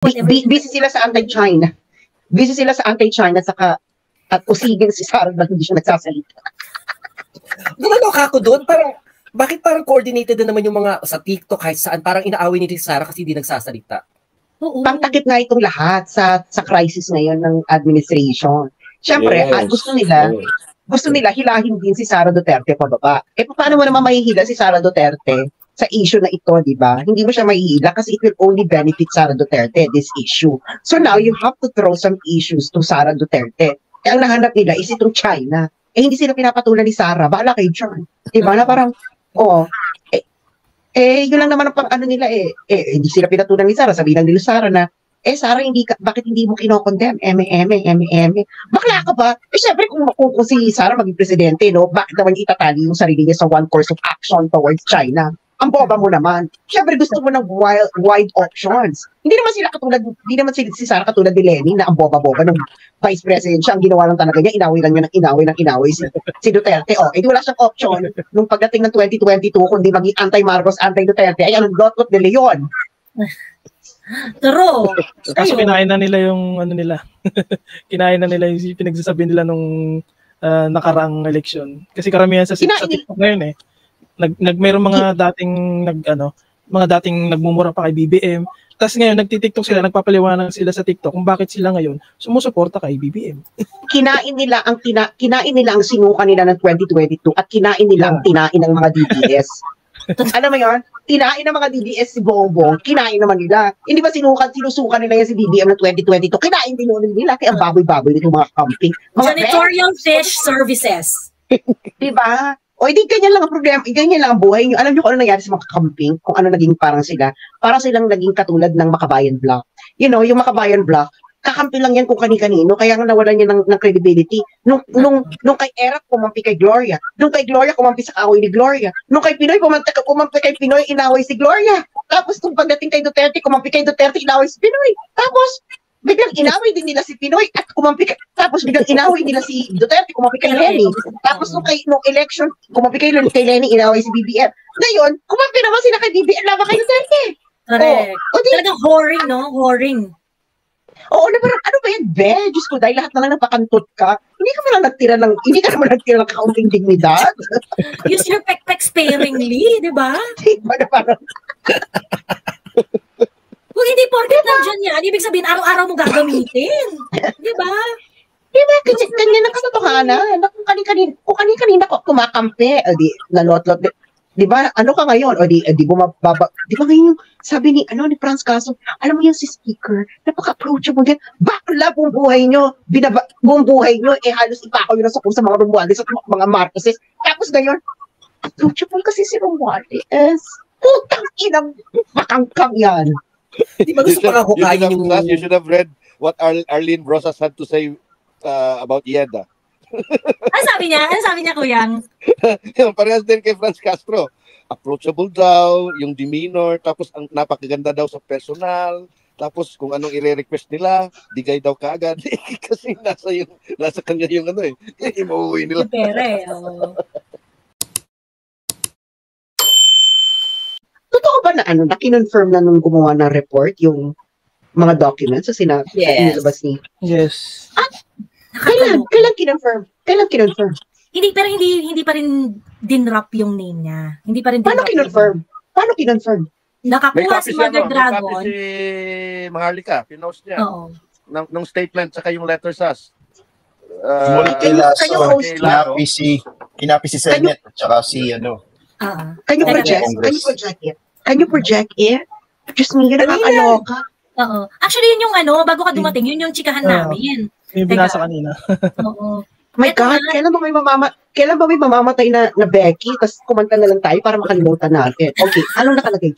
Busy sila sa anti-China. Busy sila sa anti-China saka at usigin si Sara na hindi siya nagsasalita. Gumaloka ako doon, parang bakit parang coordinated na naman yung mga sa TikTok kahit saan, parang inaaway ni Sara kasi hindi nagsasalita. Oo. Pangtakip nga itong lahat sa crisis ngayon ng administration. Siyempre, Yes. gusto nila hilahin din si Sara Duterte pababa. Eh paano mo naman mahihila si Sara Duterte sa issue na ito, di ba? Hindi mo siya mahihila kasi it will only benefit Sara Duterte, this issue. So now, you have to throw some issues to Sara Duterte. Eh, ang nahanap nila is itong China. Eh, hindi sila pinapatulan ni Sara. Bahala kayo dyan. Di ba? Na parang, yun lang naman ang pang-ano nila hindi sila pinatulan ni Sara. Sabihin lang nila Sara na, Sara, bakit hindi mo kinokondem? Bakla ka ba? Syempre, kung si Sara maging presidente, no, bakit naman itatali yung sarili niya sa one course of action towards China? Ang boba mo naman. Siyempre, gusto mo ng wide options. Hindi naman si Sara katulad ni Lenny na ang boba-boba ng vice president siya. Ang ginawa lang talaga niya, inaway lang niya ng inaway si Duterte. Edi wala siyang option. Nung pagdating ng 2022, kundi maging anti-Marcos, anti-Duterte, ay anong Gotot de Leon. True. Kaso kinain na nila yung ano nila. Kinain na nila yung pinagsasabi nila nung nakaraang eleksyon. Kasi karamihan sa TikTok ngayon mayroong mga dating nagmumura pa kay BBM. Tapos ngayon nagti-TikTok sila, nagpapaliwanag sila sa TikTok kung bakit sila ngayon sumusuporta kay BBM. Kinain nila ang sinuka nila ng 2022 at kinain nila ang tinain ng mga DDS. Alam mo yun? Tinain ng mga DDS si Bongbong, kinain naman nila. Hindi ba sinusukan nila yan si BBM ng 2022? Kinain din nila. Kaya ang baboy-baboy nito mga camping. Janitorial fish services. Diba? O hindi ganyan lang ang problema, ganyan lang ang buhay nyo. Alam nyo kung ano nangyari sa mga camping, kung ano naging parang silang naging katulad ng Makabayan Block. You know, yung Makabayan Block, kakampi lang yan kung kani-kanino, kaya nga nawalan niya ng credibility. Nung kay Eric, kumampi kay Gloria. Nung kay Gloria, kumampi sa kaaway ni Gloria. Nung kay Pinoy, kumampi kay Pinoy, inaway si Gloria. Tapos nung pagdating kay Duterte, kumampi kay Duterte, inaway si Pinoy. Tapos, biglang inaway din nila si Pinoy at tapos biglang inaway nila si Duterte, kumampi kay Lenny. Tapos nung election, kumampi kay Lenny, inaway si BBM. Ngayon, kumampi naman sila kay BBM, laban kay Duterte. Correct. Talagang whoring, no? Whoring. Oo, ano ba yan, be? Diyos ko, dahil lahat na lang napakantot ka, hindi ka naman nagtira ng kaunting dignidad. Use your pek-pek sparingly, di ba? Parang, kung hindi porket nandiyan yan, ibig sabihin, araw-araw mo gagamitin. Di ba? Diba, ganyan ang katotohanan. Kung kanina ko kumakampi, di nalotlot, di ba, ano ka ngayon? O di bumababa, di ba ngayon, sabi ni Franz Caso, alam mo yan si speaker, napaka-approachable yan, bakla buong buhay nyo, buong buhay nyo, halos ipakaw yun sa mga Romualdez at mga Marcoses. Tapos ngayon, approachable kasi si Romualdez. Putang inang makangkang yan. Di ba gusto pa hukayin yung... You should have read what Arlene Brosas had to say about Yeda. Ano sabi niya, Kuyang? Parehas din kay Franz Castro. Approachable daw, yung demeanor, tapos ang napakaganda daw sa personal, tapos kung anong i-request nila, digay daw kaagad. Kasi nasa kanya yung imuwi nila. Pere, Totoo ba na na kinonfirm na nung gumawa ng report yung mga documents sa sinabi? Yes. Yes. At kailan kinonfirm? Hindi pa rin dinrap yung name niya. Hindi pa rin Paano kinonfirm? Nakakuha si Mother Dragon. May copy si Maharlika, pinost niya. Oo. Ng statement saka yung letter SAS. Kinapi si Senate at saka si Can you project it? Just me, nakakaloka. Oo. Actually, yun yung bago ka dumating, yun yung chikahan namin. Yung binasa kanina. Oo. My God, kailan ba may mamamatay na Becky? Tapos kumanta na lang tayo para makalimutan natin. Okay, anong nakalagay?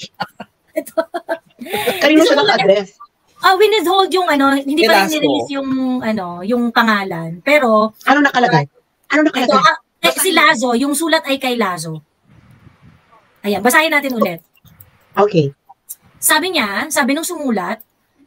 Kanino siya naka-address? Withhold yung hindi pa rin nirelease yung pangalan. Pero, ano nakalagay? Si Lazo, yung sulat ay kay Lazo. Ayan, basahin natin ulit. Okay. Sabi nung sumulat,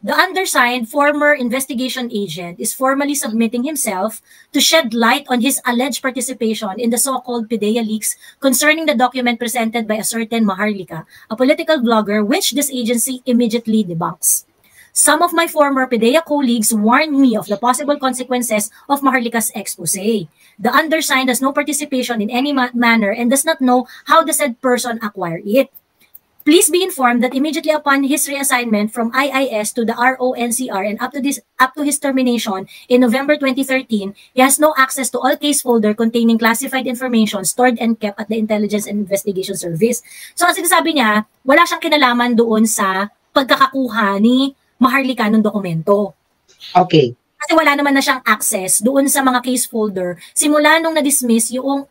the undersigned former investigation agent is formally submitting himself to shed light on his alleged participation in the so-called PIDEA leaks concerning the document presented by a certain Maharlika, a political blogger, which this agency immediately debunks. Some of my former PDEA colleagues warned me of the possible consequences of Maharlika's expose. The undersigned has no participation in any manner and does not know how the said person acquired it. Please be informed that immediately upon his reassignment from IIS to the RONCR and up to his termination in November 2013, he has no access to all case folder containing classified information stored and kept at the Intelligence and Investigation Service. So ang sinasabi niya, wala siyang kinalaman doon sa pagkakakuha ni Maharlika ng dokumento. Okay. Kasi wala naman na siyang access doon sa mga case folder simula nung na-dismiss yung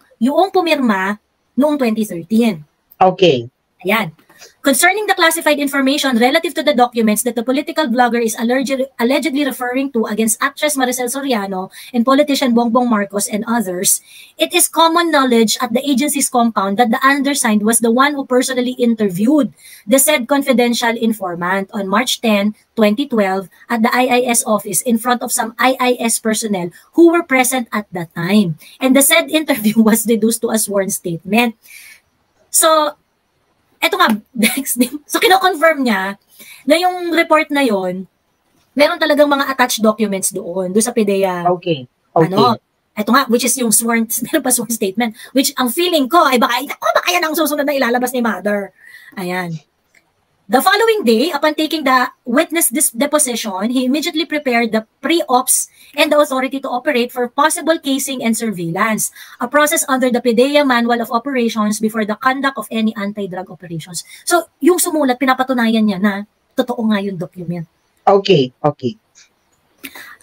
pumirma noong 2013. Okay. Ayan. Concerning the classified information relative to the documents that the political blogger is allegedly referring to against actress Maricel Soriano and politician Bongbong Marcos and others, it is common knowledge at the agency's compound that the undersigned was the one who personally interviewed the said confidential informant on March 10, 2012 at the IIS office in front of some IIS personnel who were present at that time. And the said interview was reduced to a sworn statement. So, eto nga, so kino-confirm niya na yung report na yon, meron talagang mga attached documents doon sa PDEA. Okay. Okay. Ano, eto nga, which is yung sworn, meron pa sworn statement, which ang feeling ko ay baka yan ang susunod na ilalabas ni Mother. Ayan. The following day, upon taking the witness deposition, he immediately prepared the pre-ops and the authority to operate for possible casing and surveillance, a process under the PDEA Manual of Operations before the conduct of any anti-drug operations. So, yung sumulat, pinapatunayan niya na totoo nga yung document. Okay. Okay.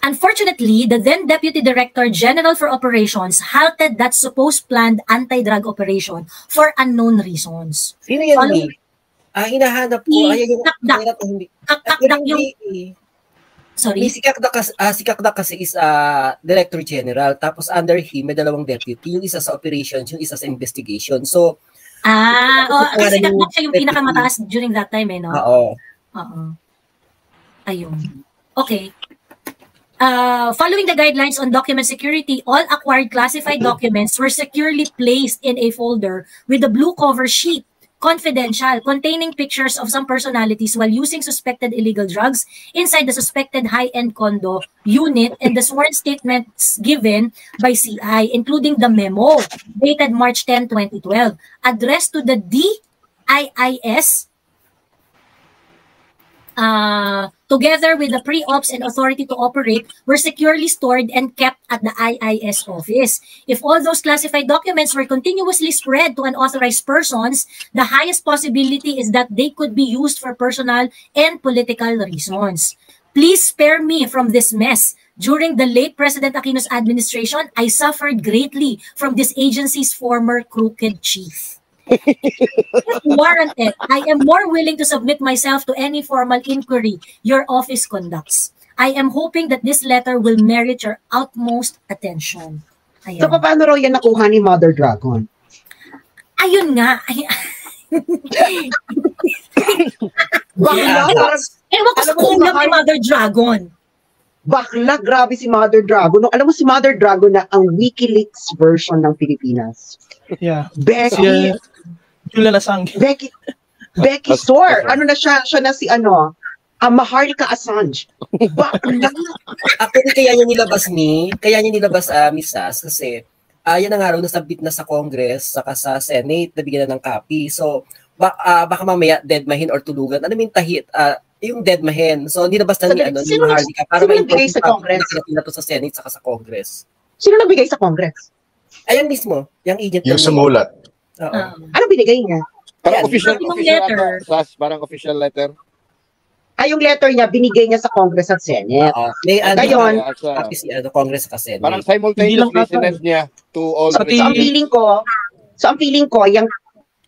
Unfortunately, the then Deputy Director General for Operations halted that supposed planned anti-drug operation for unknown reasons. Sino yan? Hinahanap ko. Kakdak yung... Sorry? Si Kakdak kasi is Director General, tapos under him, may dalawang deputy, yung isa sa operations, yung isa sa investigation. So, kasi Kakdak siya yung pinakamataas during that time, no? Oo. Ayun. Okay. Following the guidelines on document security, all acquired classified documents were securely placed in a folder with a blue cover sheet, confidential, containing pictures of some personalities while using suspected illegal drugs inside the suspected high-end condo unit and the sworn statements given by CI, including the memo dated March 10, 2012, addressed to the DIIS, together with the pre-ops and authority to operate, were securely stored and kept at the IIS office. If all those classified documents were continuously spread to unauthorized persons, the highest possibility is that they could be used for personal and political reasons. Please spare me from this mess. During the late President Aquino's administration, I suffered greatly from this agency's former crooked chief. If warranted, I am more willing to submit myself to any formal inquiry your office conducts. I am hoping that this letter will merit your utmost attention. Ayan. So, paano raw yan nakuha ni Mother Dragon? Ayun nga. Ewan ko sa kulang ni Mother Dragon. Bakla, grabe si Mother Dragon. Alam mo si Mother Dragon na ang WikiLeaks version ng Pilipinas. Yeah. Becky. Julia Lasang. Becky Sor. Ano na siya? Siya na si Maharlika Assange. Bakla. Actually, kaya niya nilabas Miss Sas, kasi yan ang araw na sabit na sa Congress, saka sa Senate, nabigyan na ng copy. So, baka mamaya deadmahin or tulugan. Ano yung tahit? Yung deadmahin. So, nilabas na ni Maharlika para nagbigay sa Congress? Na to sa Senate, saka sa Congress. Sino nagbigay sa Congress? Ayan mismo, yung agent. Yung sumulat. Ano binigay niya? Parang official letter. Parang official letter. Yung letter niya, binigay niya sa Congress at Senate. Ngayon, Congress kasi. Parang simultaneously sinend niya to all the So, ang feeling ko, yung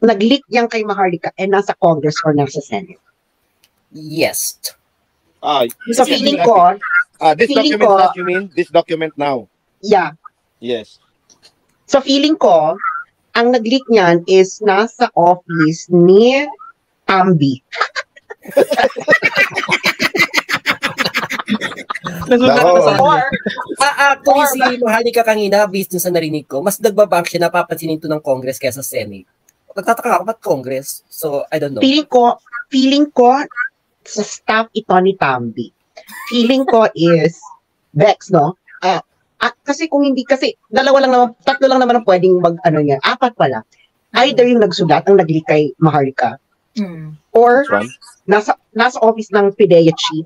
nag-leak yan kay Maharlika nasa Congress or nasa Senate. Yes. So, feeling ko, this document that you mean? This document now? Yeah. Yes. So, feeling ko, ang nag-leak niyan is nasa office ni Ambi. Actually, si Maharlika kanina, based dun sa narinig ko, mas nagbabank siya, napapansinin to ng Congress kaysa Senate. Nagtataka ako, ba't Congress? So, I don't know. Feeling ko, sa staff ito ni Tambi. Feeling ko is Vex, no? Kasi kung hindi, kasi tatlo lang naman ang pwedeng niya, apat pala. Either yung nagsulat, ang nag-leak kay Maharlika, or nasa office ng PIDEA chief,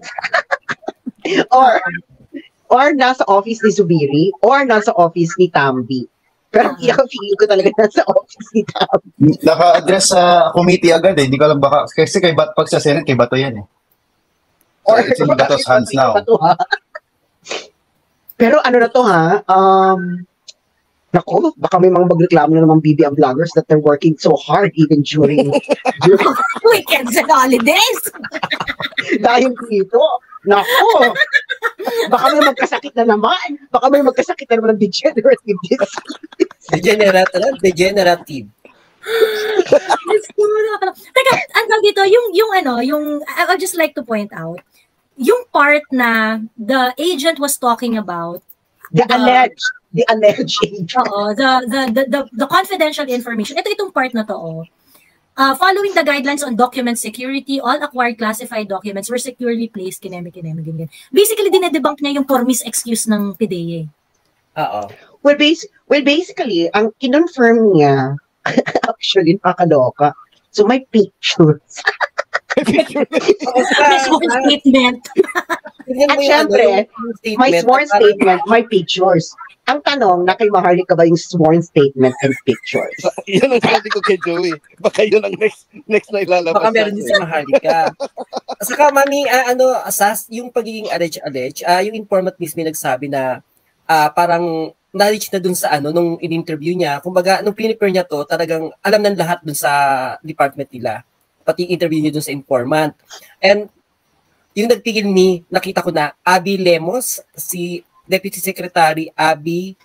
or nasa office ni Zubiri, or nasa office ni Tambi. Pero feeling ko talaga nasa office ni Tambi. Naka-address sa committee agad eh. Hindi ko alam baka, kasi pag sa Senate, kay Bato yan eh. So, Or it's in Bato's hands now. Pero ano na to ha, nako, baka may mga magreklamo na naman BBM vloggers that they're working so hard even during weekends and holidays. dahil dito. Nako, baka may magkasakit na naman. Baka may magkasakit na naman ng degenerative disease. Degenerative. Teka, andang dito, I would just like to point out, yung part na the agent was talking about, the alleged agent. Oo, the confidential information. Itong part na to, following the guidelines on document security, all acquired classified documents were securely placed, kineme, ganyan. Basically, dinedebunk niya yung promise excuse ng PIDEA. Oo. Well, basically, ang kinonfirm niya, actually, nakakaloka. So, may pictures. May sworn statement. At syempre, may sworn statement, may pictures. Ang tanong, na kay Maharlika ba yung sworn statement and pictures? Yan ang sabi ko kay Joey. Baka yun ang next na ilalabas. Baka meron din si Maharlika. Saka, Mami, yung pagiging allege, yung informant mismo nagsabi na parang na-reach na dun sa nung in-interview niya. Kumbaga, nung pinipare niya to, talagang alam ng lahat dun sa department nila. Pati interview niya dun sa informant. And yung nagpigil nakita ko na Abby Lemos, si Deputy Secretary Abby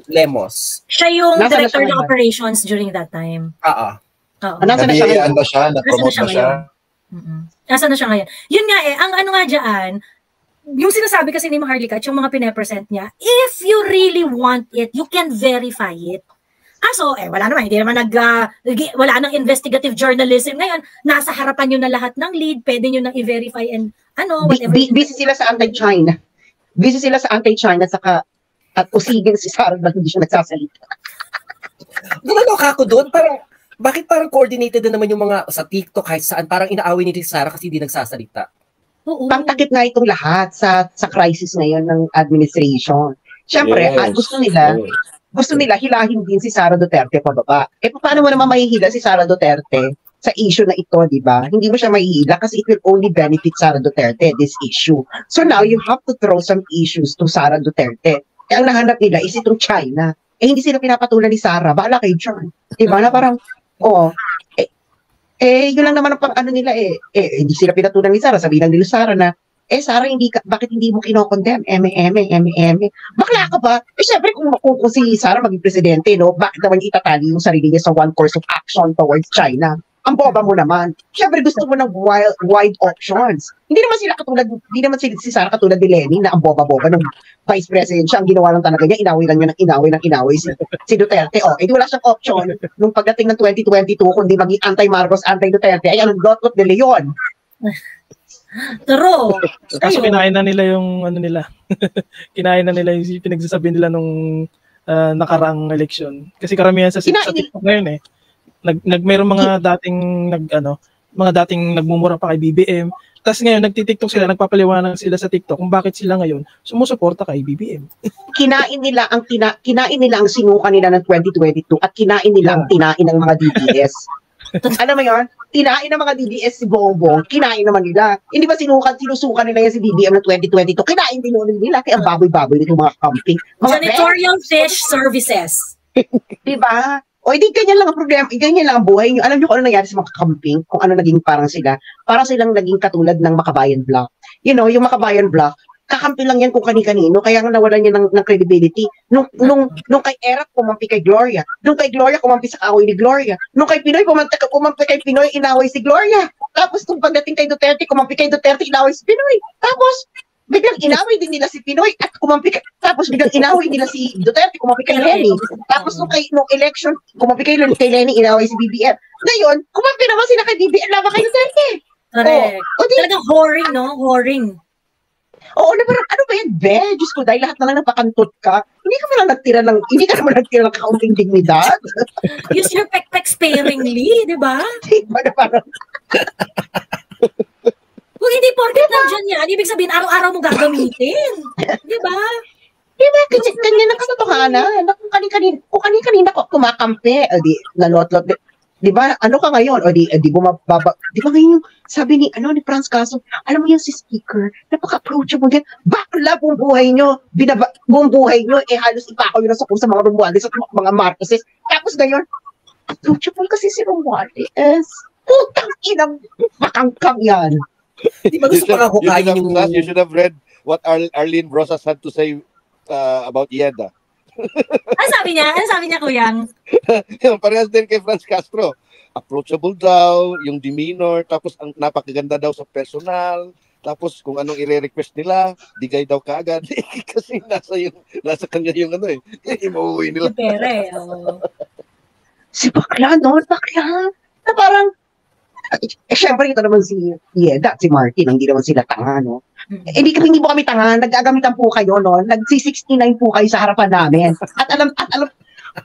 Lemos. Siya yung Nasaan director na siya ng operations during that time. Oo. Nasaan na siya ngayon? Nabiyayaan na siya, na-promote na siya. Nasaan na siya ngayon? Yun nga ang nga dyan, yung sinasabi kasi ni Maharlika at yung mga pinapresent niya, if you really want it, you can verify it. Wala naman, hindi naman wala nang investigative journalism. Ngayon, nasa harapan nyo na lahat ng lead, pwede nyo nang i-verify and whatever. Busy sila sa anti-China. Busy sila sa anti-China at usigin si Sarah na hindi siya nagsasalita. Nalaloka ako doon, bakit parang coordinated na naman yung mga sa TikTok kahit saan, parang inaaway ni Sarah kasi hindi nagsasalita. Oo. Pangtakip nga itong lahat sa crisis ngayon ng administration. Siyempre, Yes. gusto nila hilahin din si Sara Duterte pababa. Paano mo naman mahihila si Sara Duterte sa issue na ito, di ba? Hindi mo siya mahihila kasi it will only benefit Sara Duterte, this issue. So now, you have to throw some issues to Sara Duterte. Ang nahanap nila is itong China. Hindi sila pinapatulan ni Sara. Baala kayo dyan. Di ba? Na parang, yun lang naman ang nila hindi sila pinatulan ni Sara. Sabihin lang nila Sara na, Sara, bakit hindi mo kinokondem? Bakla ka ba? Syempre, kung si Sara maging presidente, no, bakit naman itatali yung sarili niya sa one course of action towards China? Ang boba mo naman. Syempre, gusto mo ng wide options. Hindi naman si Sara katulad ni Lenny na ang boba-boba ng vice president siya. Ang ginawa lang talaga niya, inaway lang niya ng inaway si Duterte. Edi wala siyang option nung pagdating ng 2022, kundi maging anti-Marcos, anti-Duterte. Ay, anong Gotot de Leon? True. Kaso kinain na nila yung kinain na nila yung pinagsasabi nila nung nakaraang eleksyon. Kasi karamihan sa TikTok ngayon mayroong mga dating nagmumura pa kay BBM. Tapos ngayon nagti-TikTok sila, nagpapaliwanag sila sa TikTok kung bakit sila ngayon sumusuporta kay BBM. Kinain nila ang sinuka nila ng 2022 at kinain nila ang tinain ng mga DDS. Alam mo yun? Tinain ng mga DDS si Bongbong, kinain naman nila. Hindi ba sinusukan nila yan si BBM ng 2022? Kinain din nila. Kaya ang baboy-baboy nitong mga camping. Janitorial fish services. Diba? Hindi ganyan lang ang problema. Ganyan lang ang buhay nyo. Alam nyo kung ano nangyari sa mga camping? Kung ano naging parang sila? Parang silang naging katulad ng Makabayan Block. You know, yung Makabayan Block, kakampi lang yan kung kani-kanino, kaya nga nawalan niya ng credibility. Nung kay Eric, kumampi kay Gloria. Nung kay Gloria, kumampi sa kaaway ni Gloria. Nung kay Pinoy, kumampi kay Pinoy, inaway si Gloria. Tapos nung pagdating kay Duterte, kumampi kay Duterte, inaway si Pinoy. Tapos, biglang inaway din nila si Pinoy at tapos biglang inaway nila si Duterte, kumampi kay Lenny. Tapos nung election, kumampi kay Lenny, inaway si BBM. Ngayon, kumampi naman sila kay BBM, laban kay Duterte. Correct. O di, Talagang whoring, no? Whoring. oo, na parang, ano ba yan, be? Diyos ko, dahil lahat na lang napakantot ka, hindi ka naman nagtira ng kaunting dignidad. Use your pek-pek sparingly, di ba? Diba na parang, Kung hindi porket nandiyan yan, ibig sabihin araw-araw mo gagamitin. Di ba? diba, ganyan ang katotohanan. Na kung kanina ko kumakampi, o di, nalotlot, di ba, ano ka ngayon? O di bumababa, di ba ngayon, sabi ni Franz Caso, alam mo yan si speaker, napaka-approachable yan, bakla buong buhay nyo, buong buhay nyo, halos ipakaw yun sa mga Romualdez at mga Marcoses. Tapos ngayon, approachable kasi si Romualdez. Putang inang makangkang yan. Di ba gusto pa nga hukayin yung... You should have read what Arlene Rosas had to say about Yeda. Ano sabi niya, Kuyang? Yung parehas din kay Franz Castro. Approachable daw, yung demeanor, tapos ang napakaganda daw sa personal, tapos kung anong i-request nila, digay daw kaagad. Kasi nasa kanya yung imuwi nila. Yung pere, oo. Si bakla, no? Bakla. Na parang, syempre ito naman si Yeda, si Martin, hindi naman sila tanga, no? Hindi po kami tanga, nag-agamitan po kayo, no? Nagsi-69 po kayo sa harapan namin. At alam,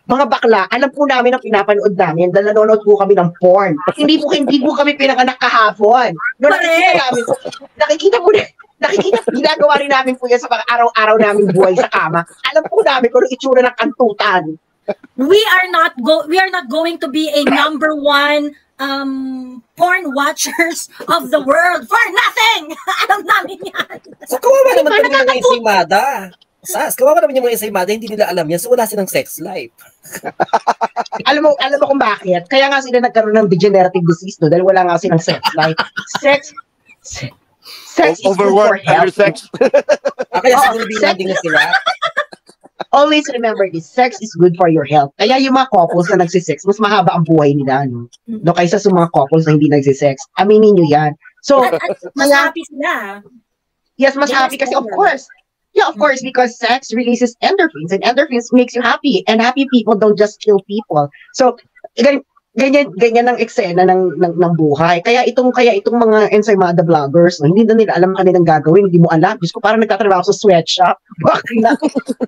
mga bakla, alam po namin ang pinapanood namin dahil nanonood po kami ng porn. Hindi po kami pinanganak kahapon. No, nakikita po ginagawa rin namin po yan sa mga araw-araw namin buhay sa kama. Alam po namin kung itsura ng kantutan. We are not going to be a number one porn watchers of the world for nothing. Alam namin yan. So, kawawa naman yung mga ensaymada. Kawawa naman yung mga ensaymada, hindi nila alam yan. So, wala silang sex life. alam mo kung bakit? Kaya nga sila nagkaroon ng degenerative disease, no? Dahil wala nga silang sex life. Sex is overwork, undersex. Kaya siguro din na sila. Always remember this, sex is good for your health. Kaya yung mga couples na nagsisex, mas mahaba ang buhay nila, no? No, kaysa sa mga couples na hindi nagsisex. Aminin nyo yan. So, At mas happy sila. yes, mas happy kasi of course. Yeah, of course, because sex releases endorphins and endorphins makes you happy. And happy people don't just kill people. So, ganyan ang eksena ng buhay. Kaya itong mga ensaymada vloggers, no, hindi na nila alam kanilang gagawin, hindi mo alam. Diyos ko, parang nagtatrabaho sa sweatshop.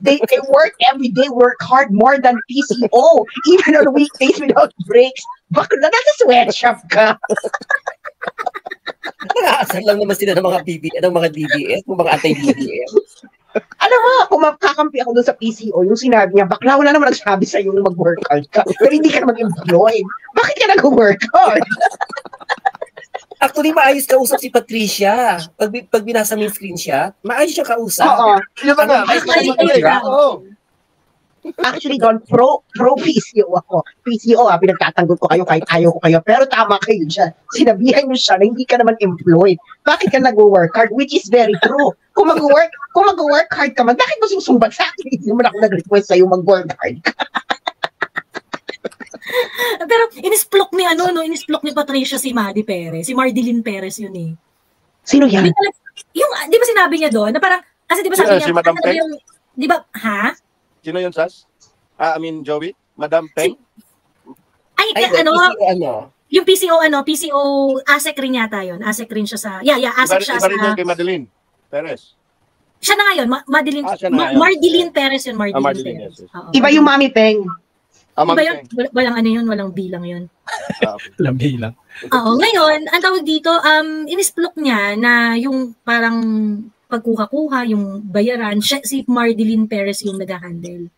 They work every day, work hard more than PCO, even on weekdays without breaks. Bakit na nasa sweatshop ka? Nakaasal lang naman sila ng mga DBS, ng mga anti-BBM. Alam mo, kung makakampi ako doon sa PCO, yung sinabi niya, bakla, wala naman nagsabi sa'yo yung mag-work hard ka. Pero hindi ka mag-employed. Bakit ka nag-work hard? Actually, maayos kausap si Patricia. Pag binasa mo yung screenshot, maayos siya kausap. Oo. Yun ba nga? Oo. Actually, doon, pro PCO ako. PCO, pinagtatanggol ko kayo kahit ayaw ko kayo. Pero tama kayo dyan. Sinabihan nyo siya na hindi ka naman employed. Bakit ka nag-work hard? Which is very true. Kung mag-work hard ka man, bakit mo susumbat sa akin? Hindi mo na ako nag-request sa'yo mag-work hard ka. Pero inisplok ni Patricia si Maddie Perez. Si Mardeline Perez yun eh. Sino yan? Di ba sinabi niya doon? Na parang, kasi di ba sabi niya, si Madam Peng? Di ba, ha? Sino yun, Sas? Joey? Madam Peng? Yung PCO, ASEC rin yata yun. ASEC rin siya sa, ASEC siya Iba rin sa, yan kay Madeline Perez. siya na ngayon, Mardeline Perez yun, Mardeline Perez. Yes. Oo. Iba yung Mami Peng. Iba yun, walang bilang yun. Walang bilang. Oo, ngayon, ang tawag dito, inisplok niya na yung parang pagkuha-kuha, yung bayaran, si Mardeline Perez yung nag-handle.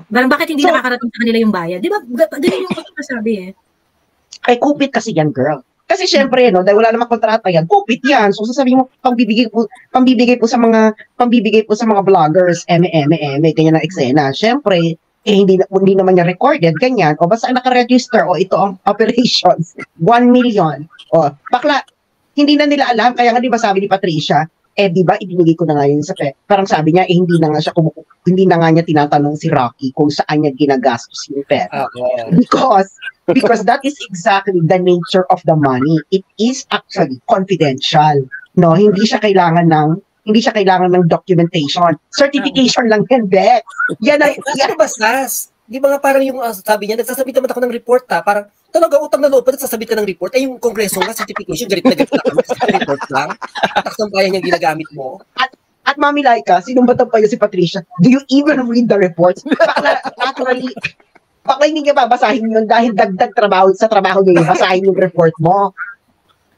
Parang bakit hindi nakakarating sa kanila yung bayad? Di ba? Ganun yung pagkasabi eh. Ay, kupit kasi yan, girl. Kasi syempre, no, dahil wala namang kontrata yan, kupit yan. So sasabihin mo, pambibigay po sa mga vloggers, ganyan na eksena. Syempre, hindi naman niya recorded, ganyan. O basta naka-register, o ito ang operations, 1 million. O, bakla, hindi na nila alam, kaya nga di ba sabi ni Patricia, di ba, ibinigay ko na nga yun sa parang sabi niya, hindi na nga niya tinatanong si Rocky kung saan niya ginagastos yung pera. Because that is exactly the nature of the money. It is actually confidential. No, hindi siya kailangan ng documentation. Certification lang yan, Bex. Yan ang Basas. Di ba nga parang yung sabi niya, nagsasabit naman ako ng report parang Talaga, utang na loob pa, nagsasabit ka ng report. Ay, yung kongreso nga, certification, galit na kami kasi sa report lang. Taksang bayan yung ginagamit mo. At Mami Laika, sinong batang pa yun si Patricia? Do you even read the reports? Naturally, baka hindi ka babasahin yun dahil dagdag trabaho sa trabaho nyo yung basahin yung report mo.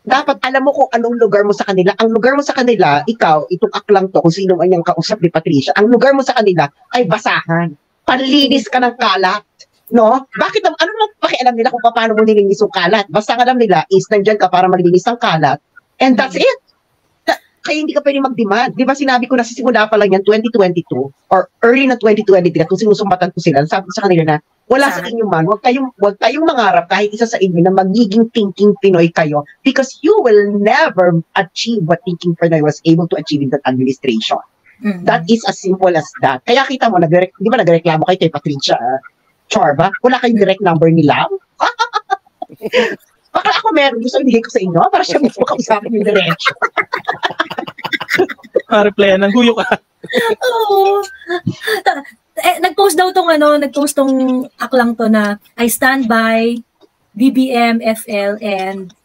Dapat alam mo kung anong lugar mo sa kanila. Ang lugar mo sa kanila, ikaw, itong aklang to, kung sino man yung kausap ni Patricia, ang lugar mo sa kanila ay basahan. Panlinis ka ng kalat. No? Bakit, ano lang pakialam nila kung paano mo nilinis yung kalat? Basta ang alam nila is nandyan ka para maglinis ng kalat. And that's it. Kaya hindi ka pwede mag-demand. Di ba sinabi ko na sisimula pa lang yan 2022 or early na 2023 kung sinusumbatan ko sila, sabi ko sa kanila na wala sa inyo man, huwag kayong mangarap kahit isa sa inyo na magiging thinking Pinoy kayo because you will never achieve what thinking Pinoy was able to achieve in that administration. Mm-hmm. That is as simple as that. Kaya kita mo, di ba nagreklamo kayo kay Patricia Chorba? Wala kayong direct number nila? Baka ako meron, gusto ibigay ko sa inyo para siya mismo kausapin yung diretso. Replyan ng huyo ka. Oo. Nag-post tong aklang to na I stand by BBM, FL, and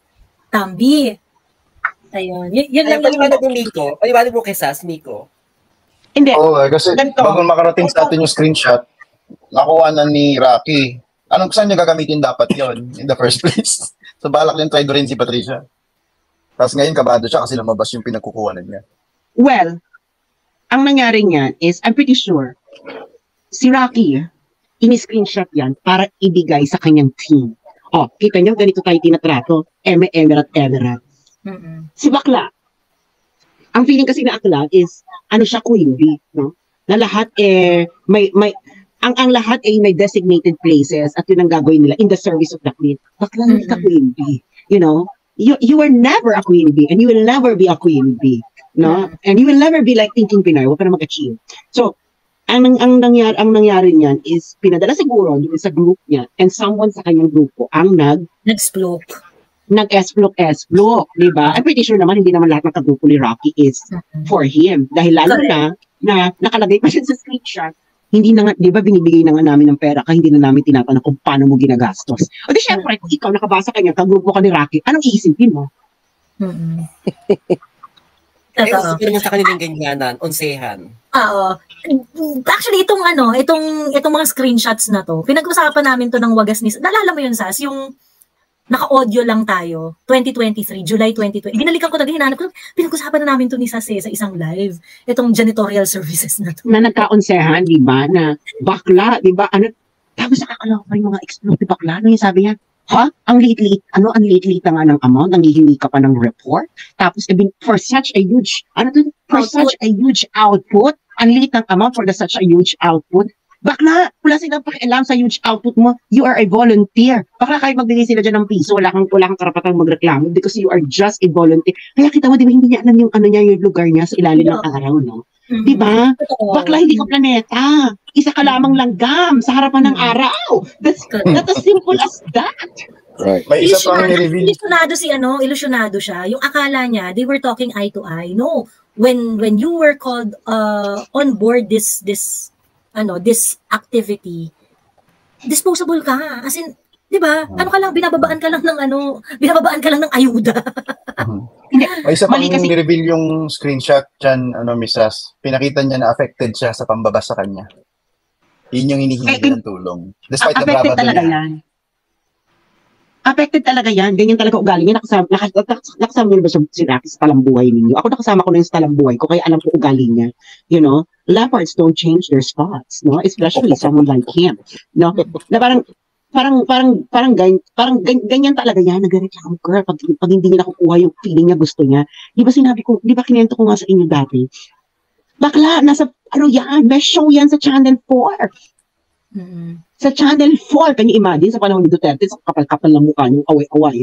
Tambi. Ayun. Yun lang yung... Paliwanag mo, Miko. Paliwanag mo kay Sas, Miko. Hindi. Kasi bago makarating sa atin yung screenshot, nakuha na ni Rocky. Saan niya gagamitin dapat yon in the first place? So balak niyang try rin si Patricia. Tapos ngayon kabado siya kasi lumabas yung pinagkukuhanan niya. Well, ang nangyari niyan is, I'm pretty sure, si Rocky, ini-screenshot yan para ibigay sa kanyang team. Oh, kita niyo, ganito tayo tinatrato. Emerat. Si Bakla, ang feeling kasi na Akla is, siya Queen Bee, no? Na lahat ang lahat ay may designated places at yun ang gagawin nila in the service of the Queen. Bakla, hindi ka Queen Bee. You know? You were never a Queen Bee and you will never be a Queen Bee. No? And you will never be like thinking Pinoy. Huwag ka na mag-achieve. So, ang nangyari niyan is pinadala siguro dun sa group niya and someone sa kanyang grupo ang nag-explode. Nag-esplok, di ba? I'm pretty sure naman hindi naman lahat ng kagrupo ni Rocky is for him. Dahil lalo na nakalagay pa siya sa screenshot. Hindi na nga, di ba binibigay na nga namin ng pera kaya hindi na namin tinatanong kung paano mo ginagastos. O di syempre, kung ikaw nakabasa ka niya, kagrupo ka ni Rocky, anong iisipin mo? Totoo. Pero sa kanilang ganyanan, onsehan. Oo. Actually, itong mga screenshots na to, pinag-usapan namin to ng wagas ni... Naalala mo yun, Sas? Yung naka-audio lang tayo, 2023, July 2020. Binalikan ko hinanap ko, pinag-usapan na namin to ni Sas sa isang live. Itong janitorial services na to. Na nagka-onsehan, di ba? Na bakla, di ba? Tapos nakakaloka yung mga explosive bakla. Ano yung sabi niya? Ha? Ang liit-liit na nga ng amount, nangihingi ka pa ng report. Tapos, for such a huge, such a huge output, ang liit ng amount for such a huge output, bakla, wala silang pakialam sa huge output mo, you are a volunteer. Bakla kahit magbigay sila dyan ng piso, wala kang karapatang magreklamo because you are just a volunteer. Kaya kita mo, di ba, hindi niya alam yung yung lugar niya sa ilalim ng araw, no? Di ba? Bakla, hindi ka planeta. Isa ka lamang langgam sa harapan ng araw. That's as simple as that. Right. May isa pang i-reveal. Ilusyonado siya. Yung akala niya, they were talking eye to eye. No. When you were called on board this activity, disposable ka. As in, di ba? Binababaan ka lang ng ayuda. May isa pang i-reveal yung screenshot dyan, Misas. Pinakita niya na affected siya sa pambaba sa kanya. Yun yung hinihingi ng tulong. Despite the bravado niya. Affected talaga yan. Ganyan talaga ugali niya. Nakasama niyo ba si Rocky sa talambuhay ninyo? Ako nakasama ko na yung sa talambuhay ko, kaya alam ko ugali niya. You know? Leopards don't change their spots, no? Especially someone like him. No? Na parang ganyan talaga yan. Nagreklamo girl. Pag hindi niya nakukuha yung feeling niya, gusto niya. Di ba kinento ko nga sa inyo dati? Bakla, may show yan sa Channel 4. Sa Channel 4, can you imagine, sa panahon ni Duterte, sa kapal-kapal ng mukha niyo, away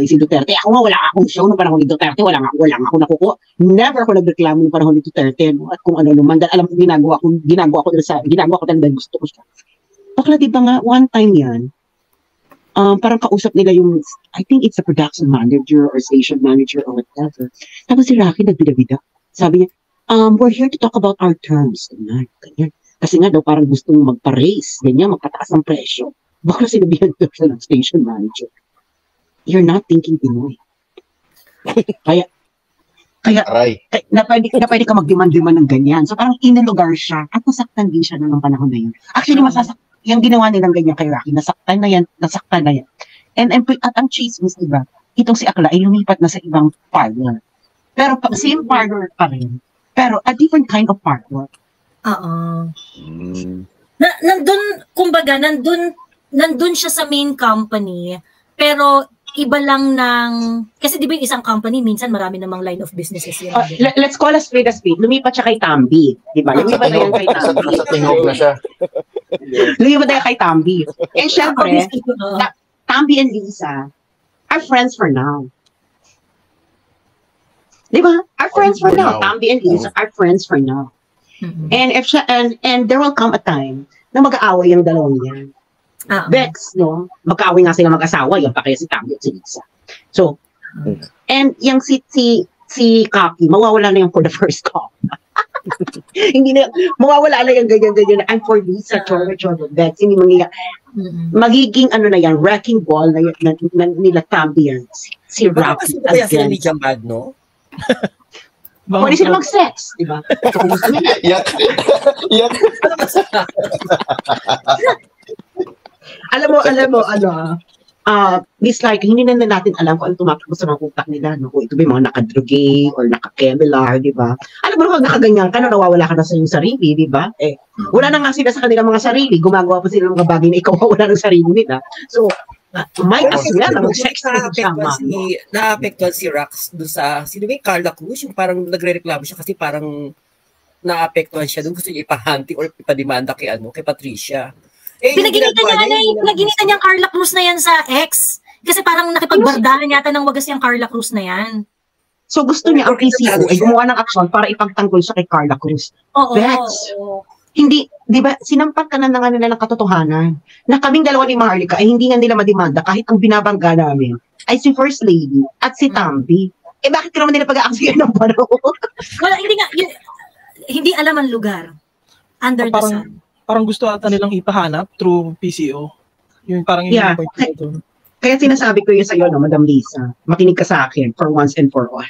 si Duterte. Ako nga, wala akong show ng panahon ni Duterte, wala ako nakukuha. Never ako nagreklamo ng panahon ni Duterte, no? At kung ano naman, dahil alam ko ginagawa ko dahil gusto ko siya. Bakla, di ba nga, one time yan, parang kausap nila yung, I think it's a production manager or station manager or whatever. Tapos si Rocky nagbida-bida. Sabi niya, we're here to talk about our terms. Ganyan. Kasi nga daw parang gustong magpa-raise, ganyan, magpataas ang presyo. Baka sinabihan ko siya ng station manager, you're not thinking Pinoy. Kaya Aray. na pwede ka mag-demand ng ganyan. So parang inulugar siya at nasaktan din siya noong panahon na yun. Actually, yung ginawa nilang ganyan kay Rocky, nasaktan na yan. And at ang chismis, diba, itong si Akla ay lumipat na sa ibang parlor. Pero same parlor pa rin. Pero a different kind of parlor. Oo. Nandun siya sa main company, pero iba lang kasi di ba yung isang company, minsan marami namang line of businesses yun. Let's call a spade a spade. Lumipat siya kay Tambi. Di ba? Lumipat na yan kay Tambi. Sa tingog na siya. Lumipat na yan kay Tambi. And syempre, Tambi and Lisa are friends for now. Di ba? Are friends for now. Tambi and Lisa are friends for now. And if siya, and there will come a time na mag-aaway yung dalawang yan. Bex, no? Magkaaway nga sila mag-asawa, yung pa kaya si Tambi at si Lisa. So, and yung si Kaki, mawawala na yung for the first call. Hindi na, mawawala na yung ganyan-ganyan. I'm for Lisa, Choro, Bex, hindi magiging ano na yan, wrecking ball na nila Tambi yan. Si Rocky. Kaya sila ni Jamad, no? Pwede sila mag-sex, di ba? So, kumusta nila? Yak. Alam mo, dislike, hindi na natin alam kung ano tumatakbo sa mga utak nila, no? Kung ito ba yung mga nakadroge or nakakemelar, di ba? Alam mo, pag nakaganyan ka, nawawala ka na sa iyong sarili, di ba? Wala na nga sila sa kanilang mga sarili, gumagawa pa sila ng mga bagay na ikaw wala ng sarili nila. So, might as well na mag-sex na siya, naapektuhan si Rax doon sa, sino ba yung Carla Cruz, yung parang nagre-reklamo siya kasi parang naapektuhan siya doon, gusto niya ipahanting or ipademanda kay Patricia. Pinaginitan niya ang Carla Cruz na yan sa ex. Kasi parang nakipagbardahan yata ng wagas yung Carla Cruz na yan. So gusto niya ang PCO ay gumawa ng aksyon para ipagtanggol siya kay Carla Cruz. Oo. Hindi, di ba, sinampak ka na nga nila ng katotohanan na kaming dalawa ni Maharlika ay hindi nga nila mademanda kahit ang binabangga namin ay si First Lady at si Tambi. Bakit ka naman nila pag-aaksiyan ng panahon? Wala, hindi alam ang lugar. Under the sun. Parang gusto ata nilang ipahanap through PCO. Yung parang yung point doon. Kaya sinasabi ko yun sa iyo, no, Madam Lisa, makinig ka sa akin for once and for all.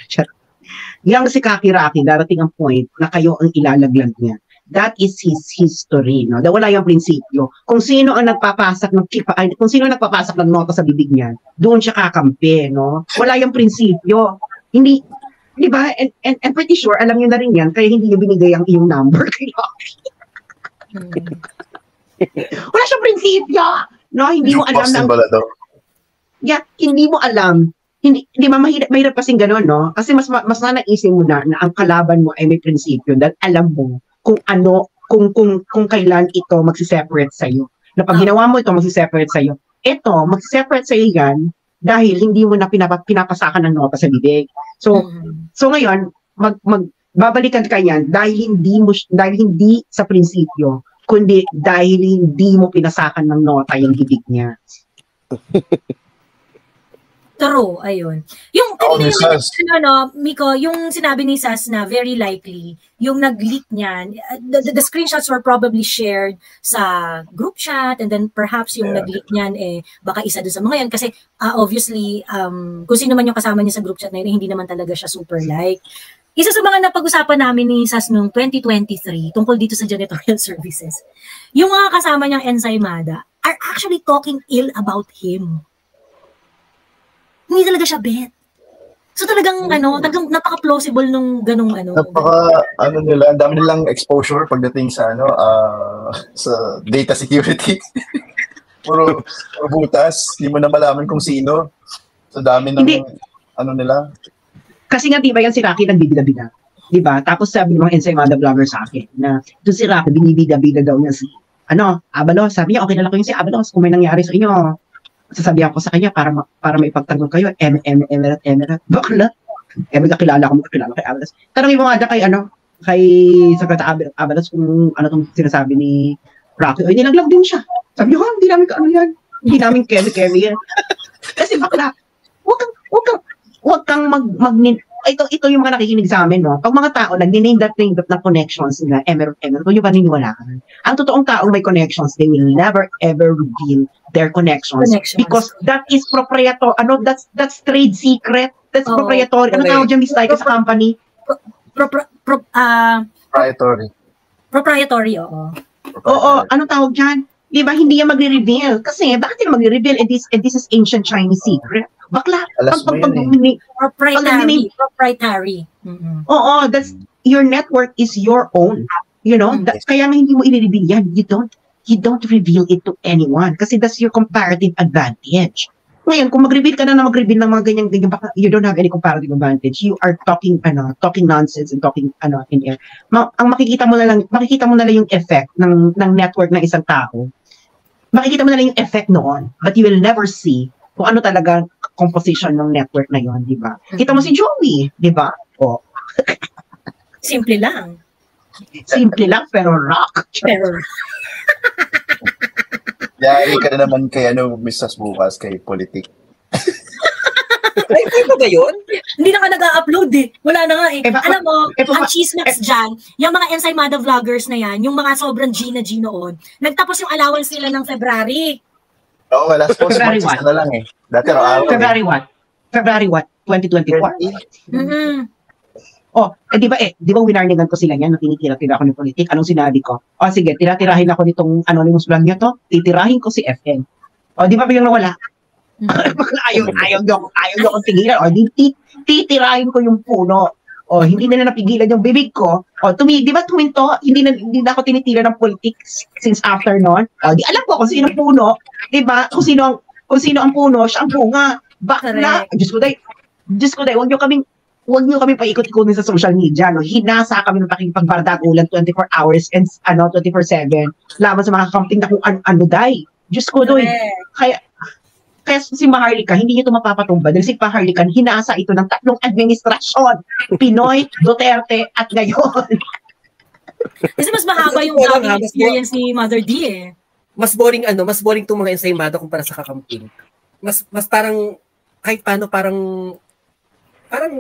Yang si Kaki Rocky, darating ang point na kayo ang ilalaglag niya. That is his history, no? Wala yung prinsipyo. Kung sino ang nagpapasak ng nota sa bibig niya, doon siya kakampi, no? Wala yung prinsipyo. Hindi, di ba? And pretty sure, alam niyo na rin yan, kaya hindi niyo binigay ang iyong number kay Rocky. Wala siyang prinsipyo, no? Hindi mo alam ng... Yeah, hindi mo alam. Hindi mahirap kasing gano'n, no? Kasi mas nanaisip mo na ang kalaban mo ay may prinsipyo dahil alam mo kung ano, kung kailan ito magsiseparate sa'yo. Na pag ginawa mo ito, magsiseparate sa'yo. Ito, magsiseparate sa'yo yan dahil hindi mo na pinapasakan ng nota sa bibig. So ngayon, babalikan ka yan dahil hindi sa prinsipyo, kundi dahil hindi mo pinasakan ng nota yung bibig niya. True, ayun. Yung Miko, yung sinabi ni Sas na very likely, yung nag-leak niyan, the screenshots were probably shared sa group chat and then perhaps yung nag-leak niyan baka isa doon sa mga yan kasi obviously kung sino man yung kasama niya sa group chat na yun, hindi naman talaga siya super like. Isa sa mga napag-usapan namin ni Sas noong 2023 tungkol dito sa janitorial services, yung mga kasama niyang ensaymada are actually talking ill about him. Hindi talaga siya bet. So talagang talagang napaka-plausible nung ganung ang dami nilang exposure pagdating sa sa data security. puro butas, hindi mo na malaman kung sino. Sa dami ng nila. Kasi nga di ba yan si Rocky nagbibida-bida? Di ba? Tapos sabi ng mga ensaymada vlogger sa akin na ito si Rocky binibida-bida daw niya si Abalos. Sabi niya okay na lang ko yung si Abalos kung may nangyari sa inyo. Sasabihan ko sa kanya para maipagtanggol kayo, Emerat. Bakla. Kakilala ko kay Abalos. Tanongin mo nga kay Secretary Abalos kung ano itong sinasabi ni Rocky. Ay, nilaglag din siya. Sabi niya, hindi namin yan. Hindi namin kemi yan. Kasi bakla, huwag kang ito yung mga nakikinig sa amin, no? Pag mga tao nag-name that ng connections nila, Emerald, kung yung paniniwalaan. Ang totoong taong may connections, they will never ever reveal their connections. Because that is proprietor, that's trade secret. That's proprietary. Ano tawag dyan, Miss Laika, sa company? Proprietary. Proprietary, oo. Oo, anong tawag dyan? Di ba, hindi yan magre-reveal. Kasi, bakit yan magre-reveal? And this is ancient Chinese secret. Bakla, proprietary. Oo, that's, your network is your own. You know, kaya nga hindi mo i-reveal yan. You don't reveal it to anyone. Kasi that's your comparative advantage. Ngayon, kung mag-reveal ka na mag-reveal ng mga ganyan, baka you don't have any comparative advantage. You are talking nonsense and talking in air. Ang makikita mo na lang yung effect ng network ng isang tao. Makikita mo na lang yung effect noon, but you will never see kung ano talaga composition ng network na yon, di ba? Kita mo si Joey, di ba? Oh. Simple lang. Simple lang, pero rock. Yari ka na naman kay Mrs. bukas, kay politik. Ay, ano ba yun? Hindi na ka nag-upload eh. Wala na nga eh. Alam mo, ang chismax dyan, yung mga Ensaymada vloggers na yan, yung mga sobrang G noon, nagtapos yung allowance nila ng February. Oo, wala. Suppose mag-cheese na lang eh. Dati araw. February what? 2024? Mm-hmm. Oh, di ba winarningan ko sila yan, tinitira-tira ako ng politik. Anong sinabi ko? Oh, sige, tira-tirahin ako nitong anonymous vlog niya to, titirahin ko si FN. Oh, di ba biglang nawala? ayaw niyo akong tigilan. Oh, titirahin ko yung puno. Oh, hindi na napigilan yung bibig ko. Oh, di ba tuminto? Hindi na ako tinitira ng politik since after noon. Oh, di alam ko kung sino puno, di ba? Kung sino ang puno, siya ang bunga. Bakla. Diyos ko day, huwag niyo kami paikot-ikotin sa social media, no? Hinasa kami ng pakipagbardagulan 24 hours and 24/7 laban sa mga kamping na kung ano day. Diyos ko doy. Kaya si Maharlika, hindi niyo ito mapapatumba dahil si Maharlika, hinasa ito ng 3 administrasyon. Pinoy, Duterte, at ngayon. Kasi mas mahaba yung vlogging experience ni Mother D eh. Mas boring itong mga Ensaymada kumpara sa kakamping. Mas parang, kahit paano parang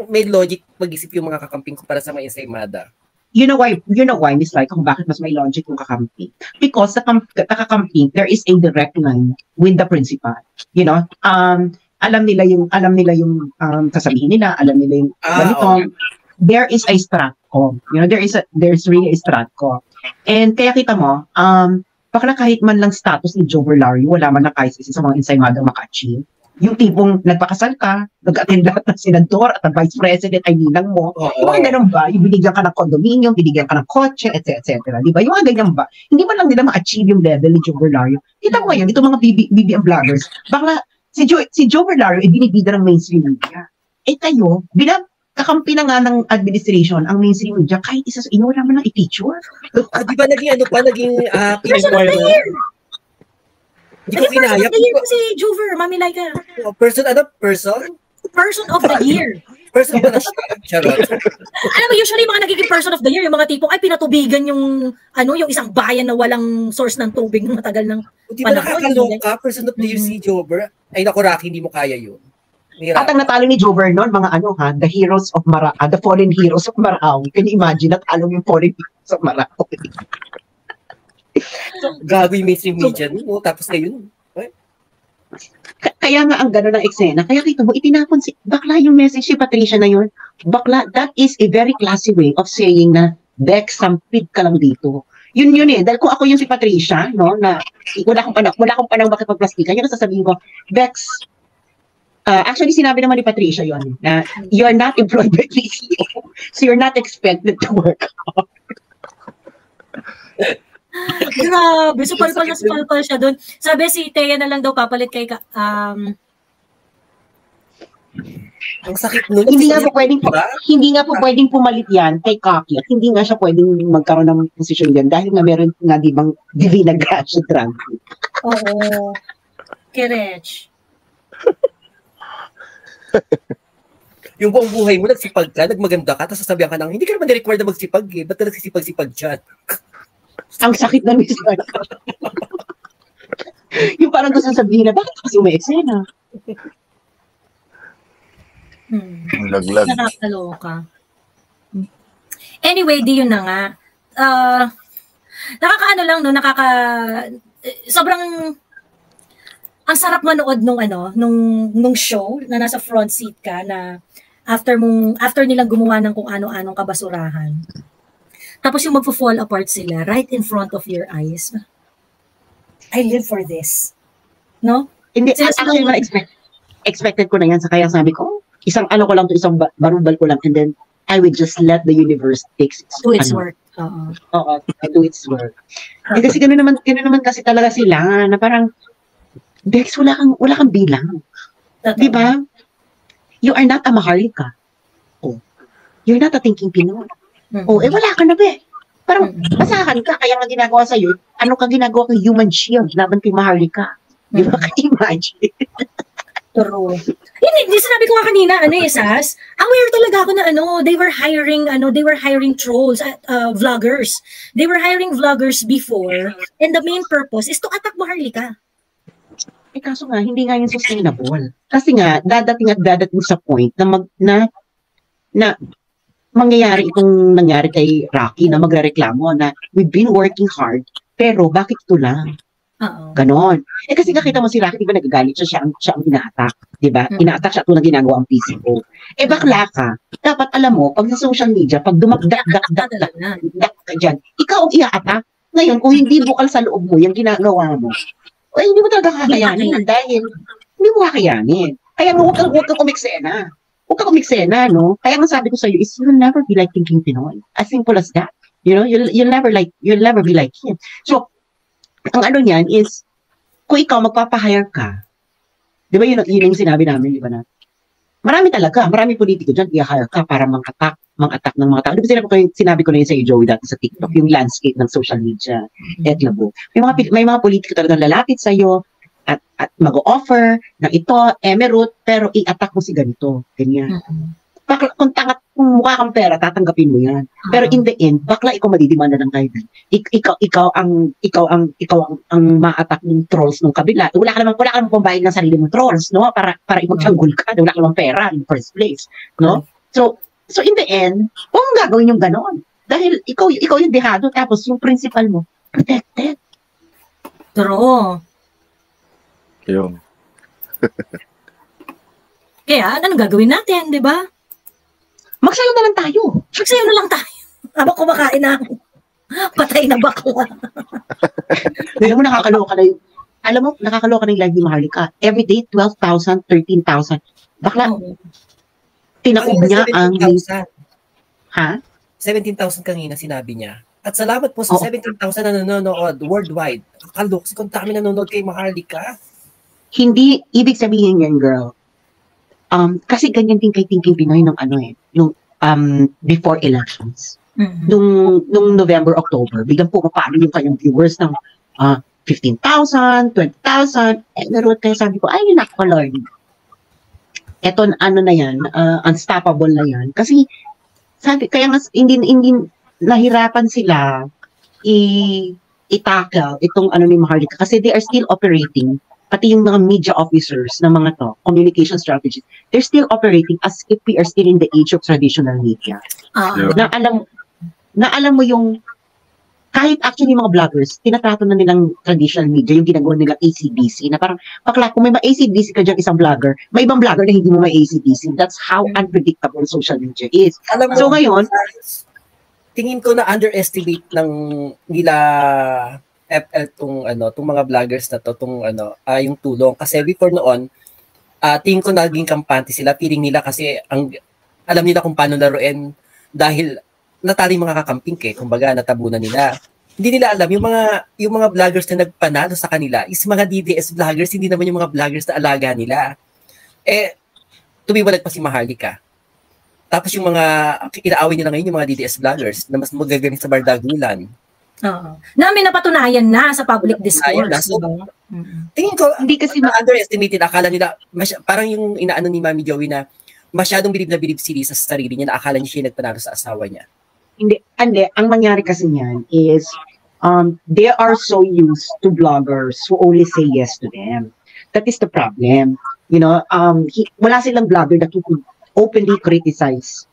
may logic mag-isip yung mga kakamping kumpara sa mga Ensaymada. You know why, Miss Laika, kung bakit mas may logic yung kakamping? Because the kakamping, there is a direct line with the principal. You know, alam nila yung sasabihin nila, alam nila yung ganito. Okay. There is a stratcom. You know, there's really a stratcom. And kaya kita mo, bakla kahit man lang status ni Joe Berlario, wala man lang kahit isa sa mga Ensaymada maka-achieve. Yung tipong nagpakasal ka, nag-attend lahat ng senador at ang vice president ay ninang mo. Mga ganun ba? Yung binigyan ka ng condominium, binigyan ka ng kotse, etc. Di ba? Yung mga ganyan ba? Hindi man lang nila ma-achieve yung level ni Joe Berlario. Kita mo ngayon, ito mga BBM vloggers, bakla, si Joe Berlario ay binibida ng mainstream media. Tayo, bilang kakampi na nga ng administration, ang mainstream media, kahit isa sa inyo, wala man lang i-feature. Di ba naging person of the year! Hindi ko kinaya. Si Jover, Mami Laika. Person of the year. Person pala siya. Charot. Alam mo, usually mga nagiging person of the year, yung mga tipong, pinatubigan yung isang bayan na walang source ng tubig ng matagal ng Di ba nakakaloka? Person of the year si Jover. Ay naku, Rocky, hindi mo kaya yun. At ang natalo ni Jover noon, mga the heroes of Marao, the fallen heroes of Marao. Can you imagine, natalo yung fallen heroes of Marao? Gago yung mainstream media mo, tapos na yun. Kaya nga ang gano'n ng eksena, kaya kita mo, itinapon bakla yung message si Patricia na yun. Bakla, that is a very classy way of saying na, Bex, sampid ka lang dito. Yun dahil kung ako yung si Patricia, no, na wala akong panang makipagplastikan, yun ang sasabihin ko, Bex, actually sinabi naman ni Patricia yun, na you are not employed by PCO, so you're not expected to work out. Grabe, supal-pal siya doon. Sabi si Thea na lang daw papalit kay ang sakit nun. Hindi nga po pwedeng pumalit yan kay Kaki at hindi nga siya pwedeng magkaroon ng posisyon diyan dahil nga meron nga di bang Divina Gracia drunk. Oo. Kirech. Yung buong buhay mo, nagsipag ka, nagmaganda ka, tapos sasabihan ka nang, hindi ka naman required na magsipag eh. Ba't ka nagsisipag-sipag dyan? Ang sakit na Miss Laika. Yung parang gusto sabihin na, bakit kasi ume-eksena? Laglag. Nakakaloka. Anyway, di yun na nga. Nakakaano lang, no? Sobrang ang sarap manood nung show na nasa front seat ka na after nilang gumawa ng kung ano-anong kabasurahan. Tapos yung magfo-fall apart sila right in front of your eyes. I live for this. No? Hindi, Sila- actually, expected ko na yan. Kaya sabi ko, isang ano ko lang to, isang barubal ko lang, and then I would just let the universe take Do its work. Oo. Oo, do its work. Eh, kasi gano'n naman kasi talaga sila, na parang, Bex, wala kang bilang. Totoo. Di ba? You are not a Maharlika. Oh. You're not a thinking Pinoy. Mm. Oh, wala ka na, be. Parang, basahan ka, kaya nga ginagawa sa'yo, ano ka ginagawa kay Human Shield, laban kay Maharlika. Di ba ka-imagine? True. Hindi sinabi ko nga kanina, Sas, aware talaga ako na they were hiring trolls, vloggers. They were hiring vloggers before, and the main purpose is to attack Maharlika. Eh, kaso nga, hindi nga yun sustainable. Kasi nga, dadating sa point na mangyayari itong nangyari kay Rocky na magrereklamo na we've been working hard, pero bakit ito lang? Oo. Ganon. Eh kasi nakita mo si Rocky, di ba nagagalit siya ang ina-attack, di ba? Ina-attack siya ito na ginagawa ang PCO. Eh bakla ka, dapat alam mo, pag sa social media, pag dumagdak ka dyan, ikaw ang i-attack. Ngayon, kung hindi bukal sa loob mo, yung ginagawa mo, eh hindi mo talaga kakayanin dahil hindi mo kakayanin. Kaya huwag kang umiksena. Huwag kang umiksena, no? Kaya ang sabi ko sa iyo is you'll never be like thinking Pinoy. As simple as that. You know, you'll never be like him. So, ang ano niyan is, kung ikaw magpapahire ka, di ba yun yung sinabi namin, di ba na? Marami politiko dyan, i-hire ka para mang-attack ng mga tao. Di ba sinabi ko na yun sa iyo, Joey, dati sa TikTok, yung landscape ng social media, etlabo. May mga politiko talagang lalapit sa iyo at mag-offer ng ito, emerald, pero i-attack mo si ganito, ganyan. Kung mukha kang pera, tatanggapin mo yan. Pero in the end, bakla ikaw madidimanda ng kaibigan. Ikaw ang ma-attack ng trolls ng kabila. Wala ka namang pambayad ng sarili mong trolls, no? Para ipagtanggol ka. Wala ka namang pera in the first place, no? So in the end, huwag mong gagawin yung ganon. Dahil ikaw yung dehado, tapos yung principal mo, protected. True. Yung. Kaya, anong gagawin natin, di ba? Magsayo na lang tayo. Magsayo na lang tayo. Habang kumakain na patay na bakla. Alam mo, nakakaloka na yung live ni Maharlika. Every day, 12,000, 13,000. Bakla, tinaob niya ang... 17,000. Ha? 17,000 kanina sinabi niya. At salamat po sa 17,000 na nanonood worldwide. Akalo, kasi kung kami nanonood kay Maharlika. Hindi, ibig sabihin yan, girl. Kasi ganyan din kay Thinking Pinoy nung before elections. Nung November, October, biglang pumapalo yung kanyang viewers ng 15,000, 20,000. Kaya sabi ko, ay, nako, Lord. Eto, na yan, unstoppable na yan. Kasi, kaya nga, hindi nahirapan sila i-tackle itong ni Maharlika kasi they are still operating, pati yung mga media officers ng mga communication strategies, they're still operating as if we are still in the age of traditional media. Na alam mo yung, kahit actually mga vloggers, tinatrato na nilang traditional media, yung ginagawa nilang ACDC, na parang, bakla, kung may ACDC ka dyan isang vlogger, may ibang vlogger na hindi mo may ACDC. That's how unpredictable social media is. Alam mo, so ngayon, tingin ko na underestimate ng nila FL tong mga vloggers na to, yung tulong. Kasi before noon, tingin ko naging kampante sila, feeling nila kasi alam nila kung paano laruin dahil natali mga kakamping kumbaga natabunan nila. Hindi nila alam yung mga vloggers na nagpanalo sa kanila is mga DDS vloggers, hindi naman yung mga vloggers na alaga nila. Tumiwalag pa si Maharlika. Tapos yung mga inaaway nila ngayon yung mga DDS vloggers na mas magagaling sa bardagulan. Oo. Namin napatunayan na sa public discourse. So, tingin ko, hindi kasi underestimated. Akala nila, parang yung inaano ni Mami Joey na masyadong bilib sila sa sarili niya na akala niya siya nagpanalo sa asawa niya. Hindi. Ang mangyari kasi niyan is, they are so used to bloggers who only say yes to them. That is the problem. You know, wala silang blogger that who could openly criticize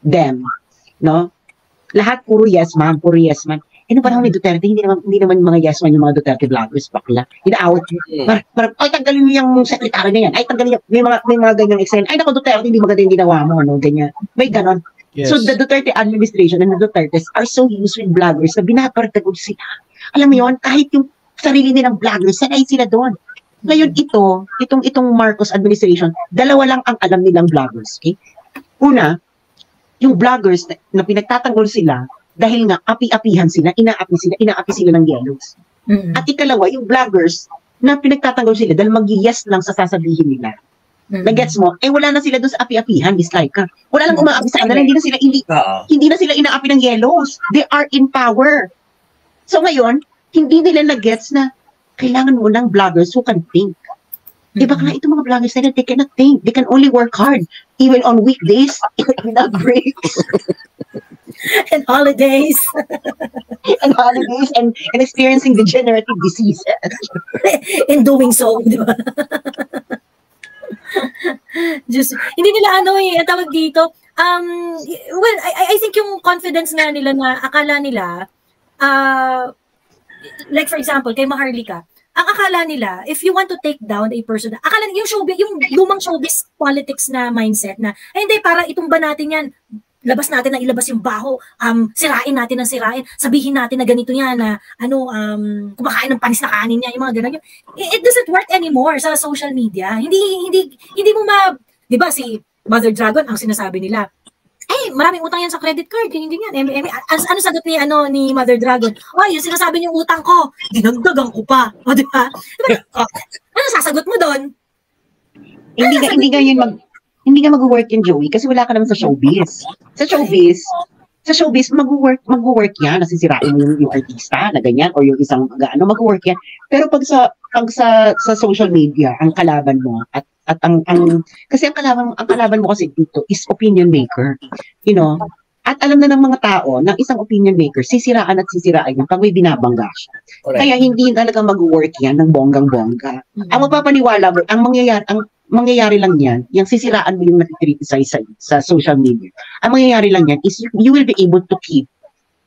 them. No? Lahat puro yes man. nung panahon ni Duterte, hindi naman mga yes man yung mga Duterte vloggers, bakla. Inaawat. Parang, ay, tanggalin mo yung sekretary na yan. Ay, tanggalin yung, may mga ganyang eksena. Ay, naku, Duterte, hindi maganda yung ginawa mo, no? Ganyan. May ganon. Yes. So, the Duterte administration and the Dutertes are so used with vloggers na binapartagod sila. Alam mo yun, kahit yung sarili nilang vloggers, sanay sila doon. Ngayon, itong Marcos administration, dalawa lang ang alam nilang vloggers. Okay? Una, yung vloggers na pinagtatanggol sila, dahil nga, api-apihan sila, inaapi sila ng yellows. At ikalawa, yung vloggers na pinagtatanggol sila dahil mag-yes lang sa sasabihin nila. Nagets mo? Eh, wala na sila doon sa api-apihan, dislike ka. Wala lang umaapi sa kanila, hindi na sila inaapi ng yellows. They are in power. So ngayon, hindi nila nagets na kailangan mo ng vloggers who can think. Diba ka itong mga vloggers na they cannot think. They can only work hard. Even on weekdays, without breaks. And holidays. And holidays and experiencing degenerative diseases. In doing so, di ba? Just, hindi nila ang tawag dito, well, I think yung confidence nga nila na akala nila, like for example, kay Maharlika, ang akala nila, if you want to take down a person, akala yung lumang showbiz politics na mindset na, ay hindi, para itumba natin yan, labas natin na ilabas yung baho, sirain natin ng sirain, sabihin natin na ganito yan, na kumakain ng panis na kanin niya, yung mga ganun. It doesn't work anymore sa social media. Hindi mo di ba si Mother Dragon, ang sinasabi nila, maraming utang yan sa credit card, ganyan. Ano sagot ni Mother Dragon? Yung sinasabi niyo utang ko, dinagdagan ko pa. O, di ba? Ano sasagot mo doon? Hindi ka mag-work in Joey kasi wala ka naman sa showbiz. Sa showbiz, mag-work yan. Nasisirain mo yung artista na ganyan or yung isang mag-work yan. Pero pag sa social media, ang kalaban mo at kasi ang kalaban mo kasi dito is opinion maker. You know? At alam na ng mga tao na isang opinion maker, sisiraan yung pag may binabangga siya. Correct. Kaya hindi talaga mag-work yan ng bonggang-bongga. Ang mapapaniwala mo, ang mangyayari lang yan, yung sisiraan mo yung nakikriticize sa social media. Ang mangyayari lang yan is you will be able to keep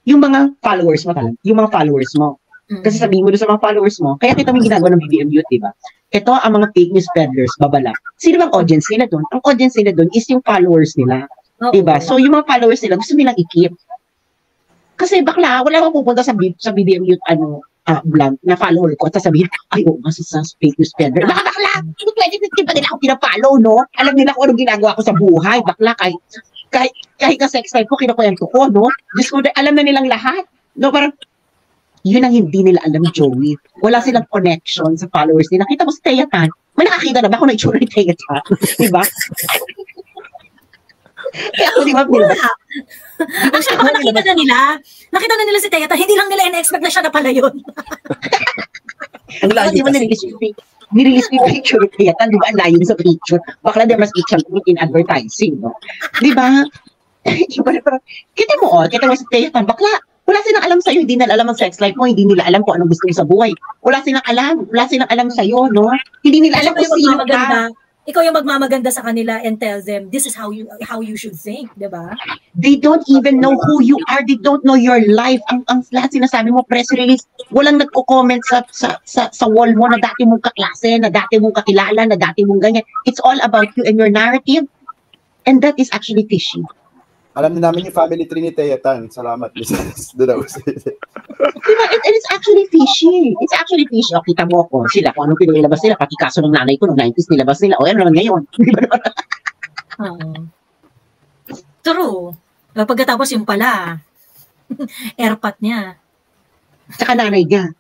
yung mga followers mo. Kasi sabihin mo doon sa mga followers mo, kaya kita may ginagawa ng BBM Youth, di ba? Ito ang mga fake news peddlers, babala. Sino bang audience nila doon? Ang audience nila doon is yung followers nila. Di ba? So yung mga followers nila, gusto nilang i-keep. Kasi bakla, wala akong pupunta sa BBM Youth, vlog na follower ko at sasabihin, sa fake news peddler. Bakla! 2015 pa nila ako pinapollow, no? Alam nila kung anong ginagawa ko sa buhay. Bakla, kahit ka sex life ko, kinukwento ko, no? Diyos ko, alam na nilang lahat. No, parang, yun ang hindi nila alam, Joey. Wala silang connection sa followers nila. Kita mo si Thea Tan. May nakakita na ba kung na-itsura ni Thea Tan? Diba? Kaya ako, diba, actually, baka nakita na nila si Thea Tan, hindi lang nila in-expect na siya na pala yun. Ang layo kasi. Nirelease ko yung picture ni Thea Tan, diba? Ang layo sa picture. Bakla there must be something in advertising, no? Diba? Kita mo si Thea Tan, bakla, wala silang alam sa'yo, hindi nila alam ang sex life mo, hindi nila alam kung anong gusto mo sa buhay. Wala silang alam sa'yo, no? Hindi nila alam kung sino ka. Ikaw yung magmamaganda sa kanila and tell them, this is how you should think, di ba? They don't even know who you are. They don't know your life. Ang lahat sinasabi mo, press release, walang nagko-comment sa wall mo na dati mong kaklase, na dati mong kakilala, na dati mong ganyan. It's all about you and your narrative. And that is actually fishy. Alam na namin yung family tree ni Thea Tan. Salamat, Mrs. Diba? And it's actually fishy. It's actually fishy. O, kita mo ko sila, kung anong pinilabas nila, pati kaso ng nanay ko, noong 90s nilabas nila. O, yan naman ngayon. True. Pagkatapos yung pala, airpot niya. Tsaka nanay niya.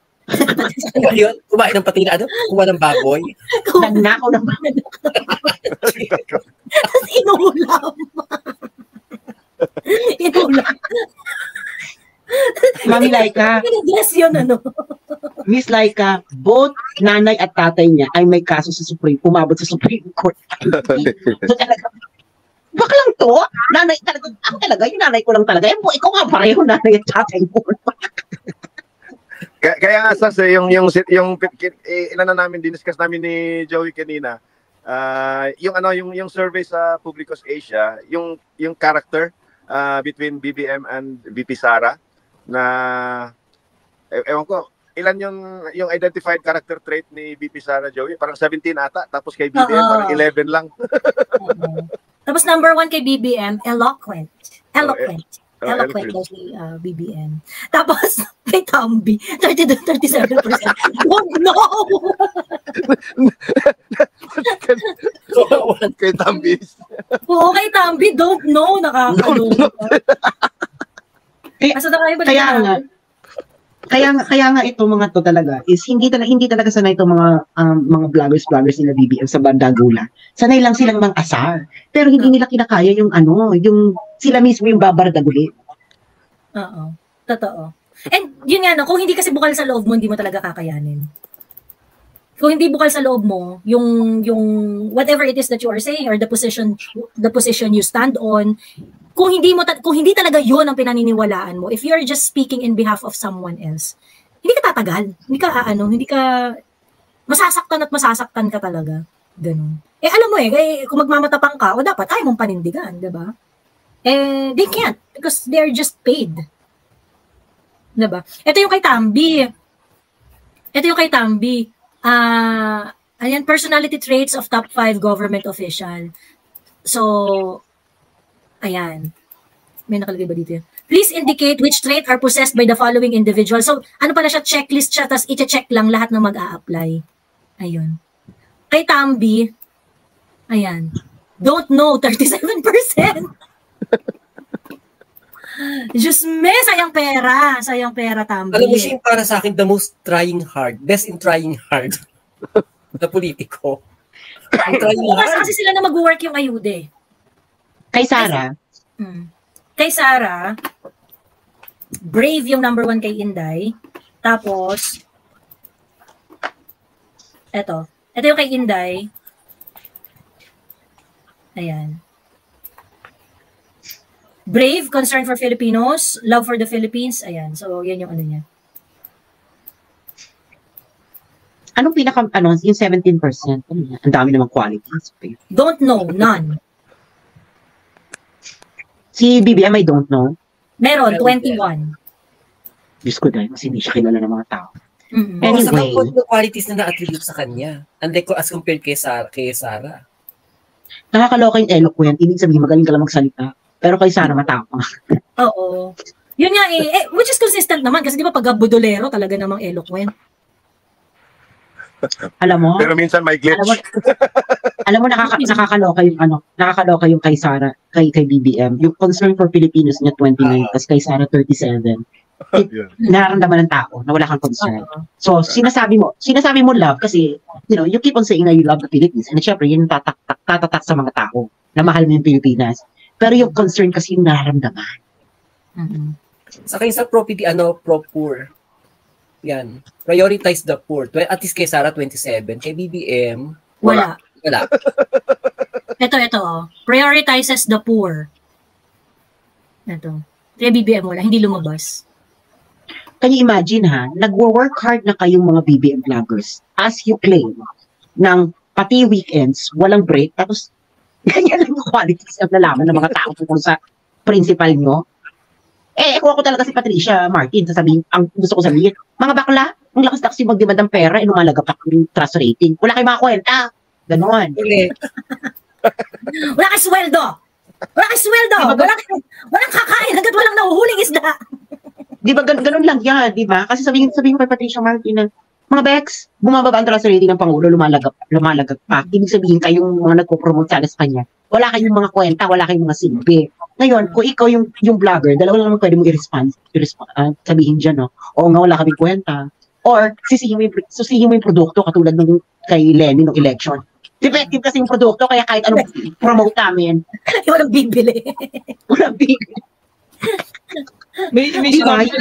Yun, kumain ng patina, kuha ng baboy. Nagnakaw ng baboy. Tapos inulam. Inulam. Mami Laika. Dress yun, Miss Laika, both nanay at tatay niya ay may kaso sa umabot sa Supreme Court. So talaga, baklang to? Nanay talaga, ako talaga, yung nanay ko lang talaga. Ikaw nga pareho, nanay at tatay mo. Kaya nga sa yung ilan na namin diniscuss namin ni Joey kanina, yung survey sa Publicos Asia, yung character between BBM and VP Sara na Ewan ko, ilan yung identified character trait ni BP Sara Joey? Parang 17 ata, tapos kay BBM parang 11 lang. Tapos number 1 kay BBM, eloquent. Eloquent daw Eloquent. si BBM. Tapos kay Tambi, 37%. Oh no! Kay Tambis. Oo, kay Tambi, don't know. Nakakaloka. Asa na kayo ba? Kaya nga ito mga to talaga is hindi talaga sanay itong mga vloggers nila BBM sa Bandagula. Sanay lang silang mang-asar. Pero hindi nila kinakaya yung sila mismo yung babardaguli. Oo. Totoo. And yun nga, no, kung hindi kasi bukal sa loob mo, hindi mo talaga kakayanin. Kung hindi bukal sa loob mo, yung whatever it is that you are saying or the position you stand on, kung hindi talaga yun ang pinaniniwalaan mo, if you're just speaking in behalf of someone else, hindi ka tatagal. Hindi ka masasaktan ka talaga. Ganun. Alam mo kung magmamatapang ka, o dapat ayaw mong panindigan, di ba? They can't because they're just paid. Di ba? Ito yung kay Tambi. Ayan, personality traits of top 5 government official. So, ayan. May nakalagay ba dito yan? Please indicate which trait are possessed by the following individual. So, ano pala siya? Checklist siya, tapos i-check lang lahat ng mag-a-apply. Ayun. Kay Tambi, ayan. Don't know, 37%. Diyos me, sayang pera, Tambi. Alam mo siya yung para sa akin, the most trying hard. Best in trying hard. Na politiko. Kasi sila na mag-work yung ayude. Kay Sara, Kay Sara, brave yung number 1 kay Inday. Tapos, ito yung kay Inday. Ayan. Brave, concern for Filipinos, love for the Philippines. Ayan. So, yan yung ano niya. anong yung 17%? Ang dami namang qualities. Don't know, none. Si BBM, I don't know. Meron, 21. Diyos ko dahil kasi hindi siya kilala ng mga tao. Mm-hmm. Anyway. Sa mga qualities na na-attribute sa kanya. Unlike as compared kay Sara. Nakakaloka yung eloquent. Ibig sabihin, magaling ka lang magsalita. Pero kay Sara, matapang. Oo. Yun nga which is consistent naman kasi di ba pag budolero talaga namang eloquent. Alam mo? Pero minsan may glitch. Alam mo nakakaloka yung kay Sara, kay BBM. Yung concern for Filipinos niya 29, tapos kay Sara 37. Nararamdaman ng tao na wala kang concern. So, sinasabi mo love kasi, you keep on saying na you love the Philippines. And syempre, yun tatatak sa mga tao na mahal mo yung Pilipinas. Pero yung concern kasi yung nararamdaman. Mm-hmm. Sa kayo sa pro-poor. Yan. Prioritize the poor. At least kay Sara 27. Kay BBM, wala. Ito. Prioritizes the poor. Ito. Kay BBM wala. Hindi lumabas. Can you imagine nagwo-work hard na kayong mga BBM vloggers as you claim ng pati weekends, walang break, tapos ganyan lang yung qualities na nalaman ng mga tao tungkol sa principal nyo. Kung ako talaga si Patricia Martin, ang gusto ko sabihin, mga bakla, ang lakas-lakas yung magdemand ng pera, lumalagapak yung trust rating. Wala kayong mga kwenta. Ganon. Wala kang sweldo. Walang kakain hanggat walang nahuhuling isda. Di ba, ganun lang yan, di ba? Kasi sabihin ko kay Patricia Martin na, mga Bex, bumababa ang trust rating ng Pangulo, lumalagap pa. Ibig sabihin, kayong mga nagpo-promote sa kanya, wala kayong mga kwenta, wala kayong mga silbi. Ngayon, kung ikaw yung vlogger, dalawa lang pwede mo i-respond, sabihin dyan, oo nga, wala kaming kwenta. Or, susihin mo yung produkto katulad ng kay Lenny ng election. Defective kasi yung produkto, kaya kahit anong promote namin. Walang bibili. May sinabi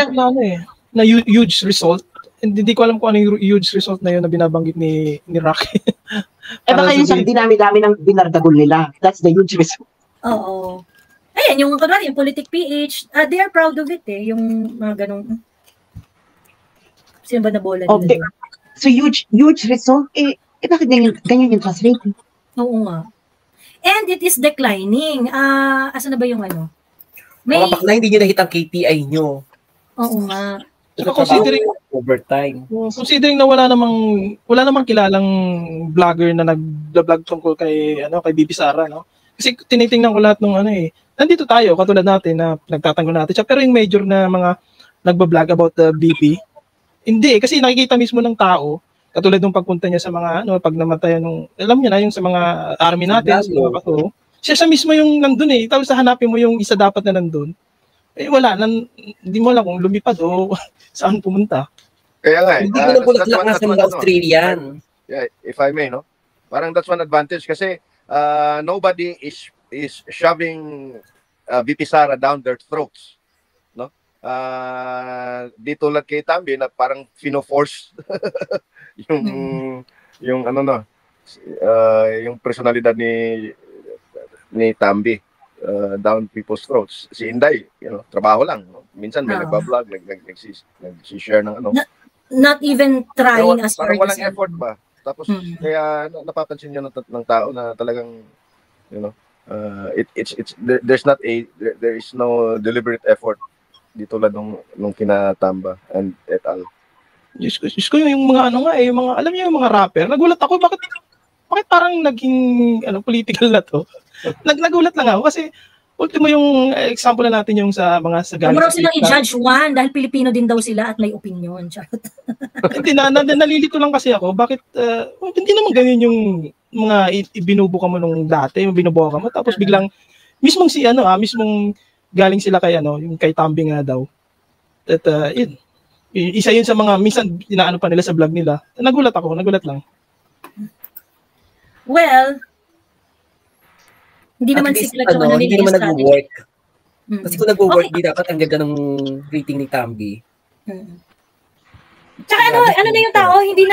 na huge result. Hindi ko alam kung ano yung huge result na yun na binabanggit ni Rocky. Baka yun sa dinami-dami ng binardagol nila. That's the huge result. Oo. Ayan, yung Politic PH, they are proud of it yung mga ganong, sino ba na bola nila? So huge result, bakit ganyan yung trust rating? Oo nga. And it is declining. Asa na ba yung ano? Mga bakla, hindi nyo nakita ang KPI nyo. Oo nga. Saka considering overtime. Considering na wala namang kilalang vlogger na nag-vlog tungkol kay BP Sara, no? Kasi tinitingnan ko lahat ng nandito tayo katulad natin na nagtatanggol natin siya, pero yung major na mga nagba-vlog about the BP, hindi kasi nakikita mismo ng tao katulad ng pagpunta niya sa mga pag namatayan nung alam niya na yung sa mga army natin, sa mga bato. Siya mismo yung nandun tapos hanapin mo yung isa dapat na nandun. Wala, hindi mo alam kung lumipad o saan pumunta. Kaya nga, Hindi ko na bulaklak nga sa mga Australian. Yeah, if I may, no? Parang that's one advantage kasi nobody is shoving VP Sara down their throats, no? Di tulad kay Tambi na parang fino-force yung yung personalidad ni Tambi down people's throats. Si Inday, trabaho lang. No? Minsan may nagbablog, nag-share ng Not even trying as parang walang effort ba? Tapos kaya napapansin niya ng tao na talagang there is no deliberate effort dito lang nung kinatamba and et al. Diyos ko yung mga yung mga alam niyo yung mga rapper. Nagulat ako bakit parang naging political na to. Nagulat lang ako kasi ultimo yung example na natin yung sa mga sagana. Kumaraw silang i-judge one dahil Pilipino din daw sila at may opinion. Hindi nalilito lang kasi ako bakit hindi naman ganyan yung mga ibinubuka mo nung dati, yung binubuka mo tapos biglang mismong mismong galing sila kay yung kay Tambi nga daw. At yun. Isa yun sa mga minsan inaano pa nila sa vlog nila. Nagulat lang. Well, hindi naman sila hindi naman nag-work. Kasi kung nag-work, di dapat ang ganda ng rating ni Tambi. Tsaka ano na yung tao, hindi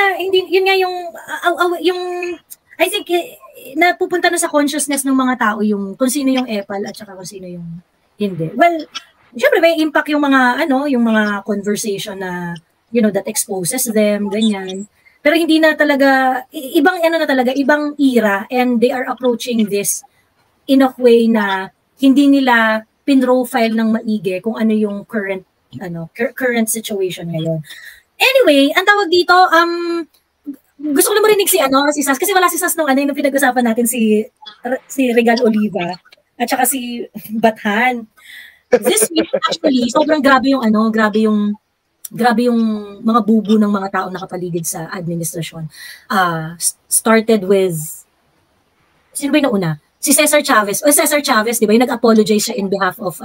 yun nga yung I think napupunta na sa consciousness ng mga tao yung kung sino yung epal at saka kung sino yung hindi. Well, syempre may impact yung mga yung mga conversation na that exposes them, ganyan. Pero hindi na talaga ibang ibang era and they are approaching this in a way na hindi nila pinrofile ng maigi kung ano yung current situation ngayon. Anyway, ang tawag dito, gusto ko na marinig si Sas, kasi wala si Sas nung yung pinag-usapan natin si Regal Oliva at saka si Bathan. This week, actually, sobrang grabe yung mga bubu ng mga tao nakapaligid sa administrasyon. Started with, sino ba yung nauna? Si Cesar Chavez, di ba, yung nag-apologize siya in behalf of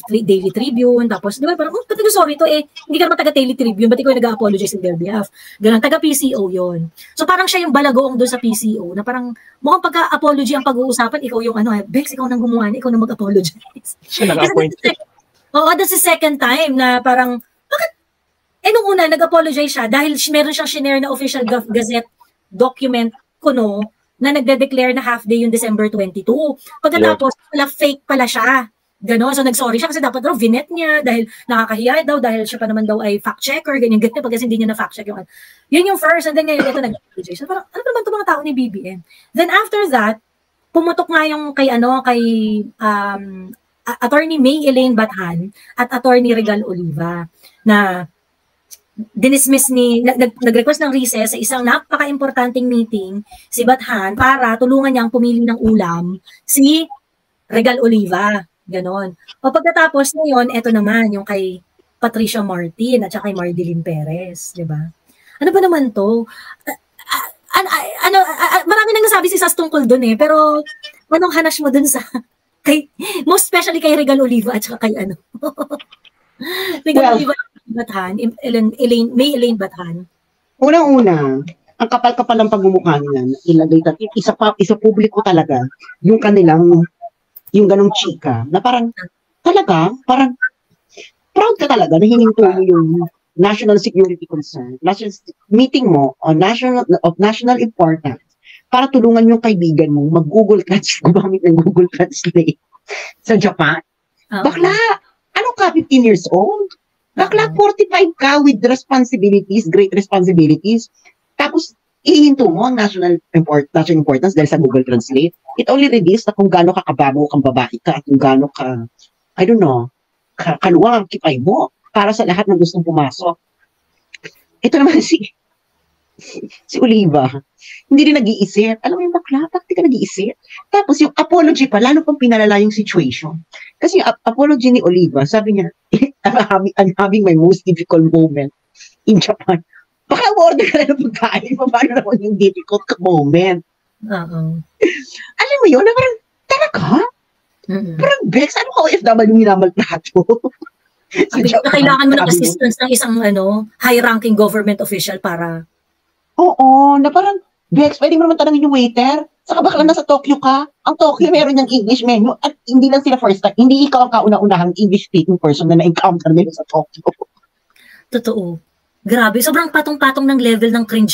Daily Tribune, tapos, di ba, parang, sorry to hindi ka naman taga Daily Tribune, ba't ikaw yung nag-apologize in their behalf? Ganun, taga PCO yon. So, parang siya yung balagoong doon sa PCO, na parang, mukhang pagka-apology ang pag-uusapan, ikaw yung Bex, ikaw nang gumawa, ikaw nang mag-apologize. Siya nag-appoint. That's the second time na parang, bakit, nung una, nag-apologize siya, dahil meron siyang shinare na official Gazette document na nagde-declare na half day yung December 22. Pagkatapos, fake pala siya. Gano'n. So, nag-sorry siya kasi dapat daw vinet niya dahil nakakahiya daw dahil siya pa naman daw ay fact-checker, ganyan pag hindi niya na-fact-check yung yun yung first and then ngayon ito nag-apologize. So, parang, ano naman itong mga tao ni BBM? Then after that, pumutok nga yung kay Attorney May Elaine Bathan at Attorney Regal Oliva na dinismiss nag-request ng recess sa isang napaka-importanting meeting si Bathan para tulungan niyang pumili ng ulam si Regal Oliva. Ganon. O pagkatapos ngayon, eto naman yung kay Patricia Martin at saka kay Mardeline Perez. Diba? Ano ba naman to? Marami nang nasabi si Sas tungkol dun pero anong hanas mo dun sa most especially kay Regal Oliva at saka kay Regal Oliva Bathan, May Elaine Bathan. Unang-una, ang kapal-kapal ng pagmumukha nila, ilagay isa publiko talaga, yung kanilang, yung ganong chika, na parang proud ka talaga na hininto mo yung national security concern, meeting mo on national importance, para tulungan yung kaibigan mo mag-Google gumamit ng Google Translate sa Japan. Bakla, ano ka, 15 years old? Bakla, 45 ka with responsibilities, great responsibilities. Tapos, ihinto mo ang national importance dahil sa Google Translate. It only reveals na kung gaano ka kababo kang babae ka at kung gaano ka, I don't know, kaluwang ang kipay mo. para sa lahat ng gustong pumasok. Ito naman si Oliva, hindi rin nag-iisip. Alam mo yung bakla, bakit di ka nag-iisip? Tapos yung apology pa, lalo pang pinalala yung situation. Kasi yung apology ni Oliva, sabi niya, I'm having my most difficult moment in Japan. Baka order ka na ng pagkain, paano naman yung difficult moment? Alam mo yun, na parang, talaga? Parang, Bex, ano ka OFW minamaltrato? Kailangan mo ng assistance ng isang high-ranking government official para... Oo, na parang, Bex, pwede mo naman tanongin yung waiter. Saka baka nasa Tokyo ka. Ang Tokyo meron yung English menu at hindi lang sila first time. Hindi ikaw ang kauna-unahang English-speaking person na na-encounter nila sa Tokyo. Totoo. Grabe, sobrang patong-patong ng level ng ng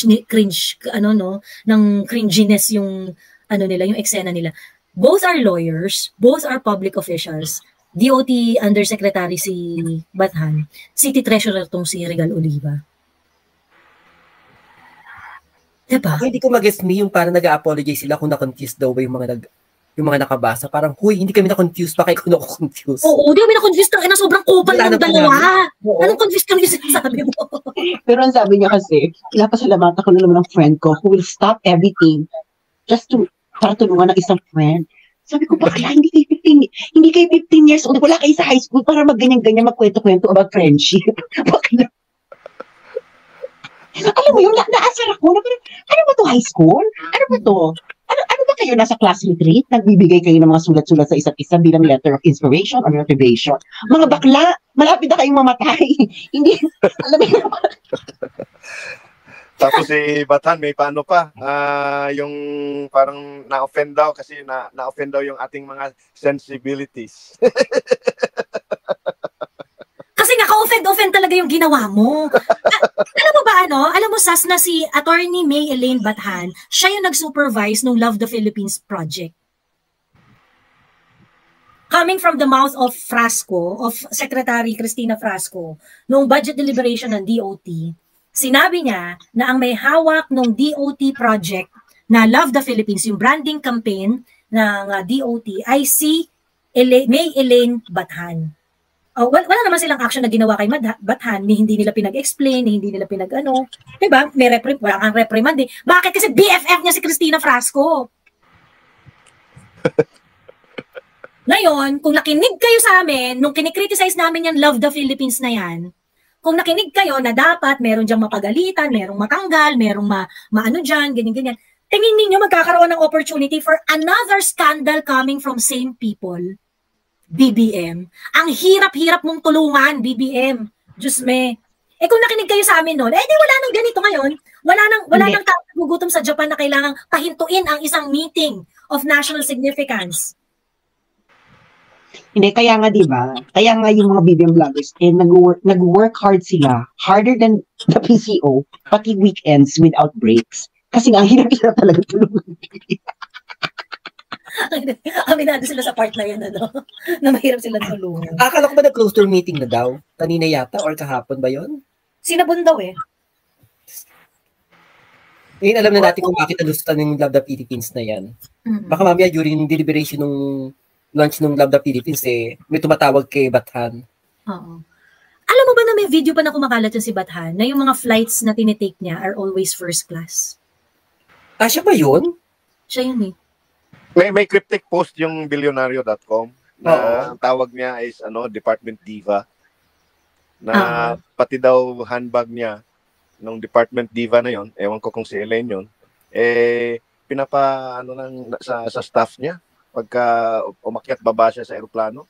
cringiness yung nila, yung eksena nila. Both are lawyers, both are public officials. DOT Undersecretary si Bathan, City Treasurer tong si Regal Oliva. Diba? Hindi ko mag-guess me yung parang nag-apologize sila kung na-confused daw ba yung mga nakabasa. Parang, huy, hindi kami na-confused, baka ikaw na-confused. Oo, hindi kami na-confused. Sobrang kupal ng dalawa. Anong confused kami yung sinasabi mo? Pero ang sabi niya kasi, pinapasalamatan ko na naman ng friend ko who will stop everything just para tulungan ng isang friend. Sabi ko, bakla, hindi kayo 15 years old, wala kayo sa high school para magganyan-ganyan, magkwento-kwento about friendship. Bakla. Alam mo yun, naasar ako, ano ba to high school? Ano ba to? Ano ba kayo nasa class retreat? Nagbibigay kayo ng mga sulat-sulat sa isa't isa bilang letter of inspiration or motivation. Mga bakla, malapit na kayong mamatay. Hindi, alam mo yun. Tapos si Bathan, may paano pa, yung parang na-offend daw kasi na-offend daw yung ating mga sensibilities. Kasi naka-offend talaga yung ginawa mo. Alam mo ba Alam mo, Sas, na si Attorney May Elaine Bathan, siya yung nag-supervise ng Love the Philippines project. Coming from the mouth of Frasco, of Secretary Cristina Frasco, noong budget deliberation ng DOT, sinabi niya na ang may hawak ng DOT project na Love the Philippines, yung branding campaign ng DOT, ay si May Elaine Bathan. Wala naman silang action na ginawa kay Bathan, hindi nila pinag-explain, hindi nila diba? Wala kang reprimand eh. Bakit? Kasi BFF niya si Cristina Frasco. Ngayon, kung nakinig kayo sa amin, nung kinikriticize namin yung Love the Philippines na yan, kung nakinig kayo na dapat meron diyang mapagalitan, merong matanggal, merong maano dyan, ganyan-ganyan, tingin ninyo magkakaroon ng opportunity for another scandal coming from same people. BBM. Ang hirap-hirap mong tulungan, BBM. Diyos me. Kung nakinig kayo sa amin noon, di wala nang ganito ngayon. Wala nang gugutom sa Japan na kailangang pahintuin ang isang meeting of national significance. Hindi, kaya nga diba, kaya nga yung mga BBM vloggers, nag-work hard sila, harder than the PCO, pati weekends without breaks. Kasi nga, hirap-hirap talaga tulungan. Aminado sila sa part na yun, na mahirap sila tulungan. Akala ko ba nag-closure meeting na daw? Kanina yata or kahapon ba yon? Sinabon daw eh. Ngayon alam na natin kung bakit nalusutan ng Love the Philippines na yan. Baka mamaya during deliberation ng launch ng Love the Philippines may tumatawag kay Bathan. Oo. Alam mo ba na may video pa na kumakalat yun si Bathan na yung mga flights na tinitake niya are always first class? Siya ba yun? Siya yun eh. May cryptic post yung billionario.com na ang tawag niya is Department Diva. Na pati daw handbag niya nung Department Diva na yon, ewan ko kung si Elaine yon, pinapa sa staff niya pagka umakyat baba siya sa eroplano.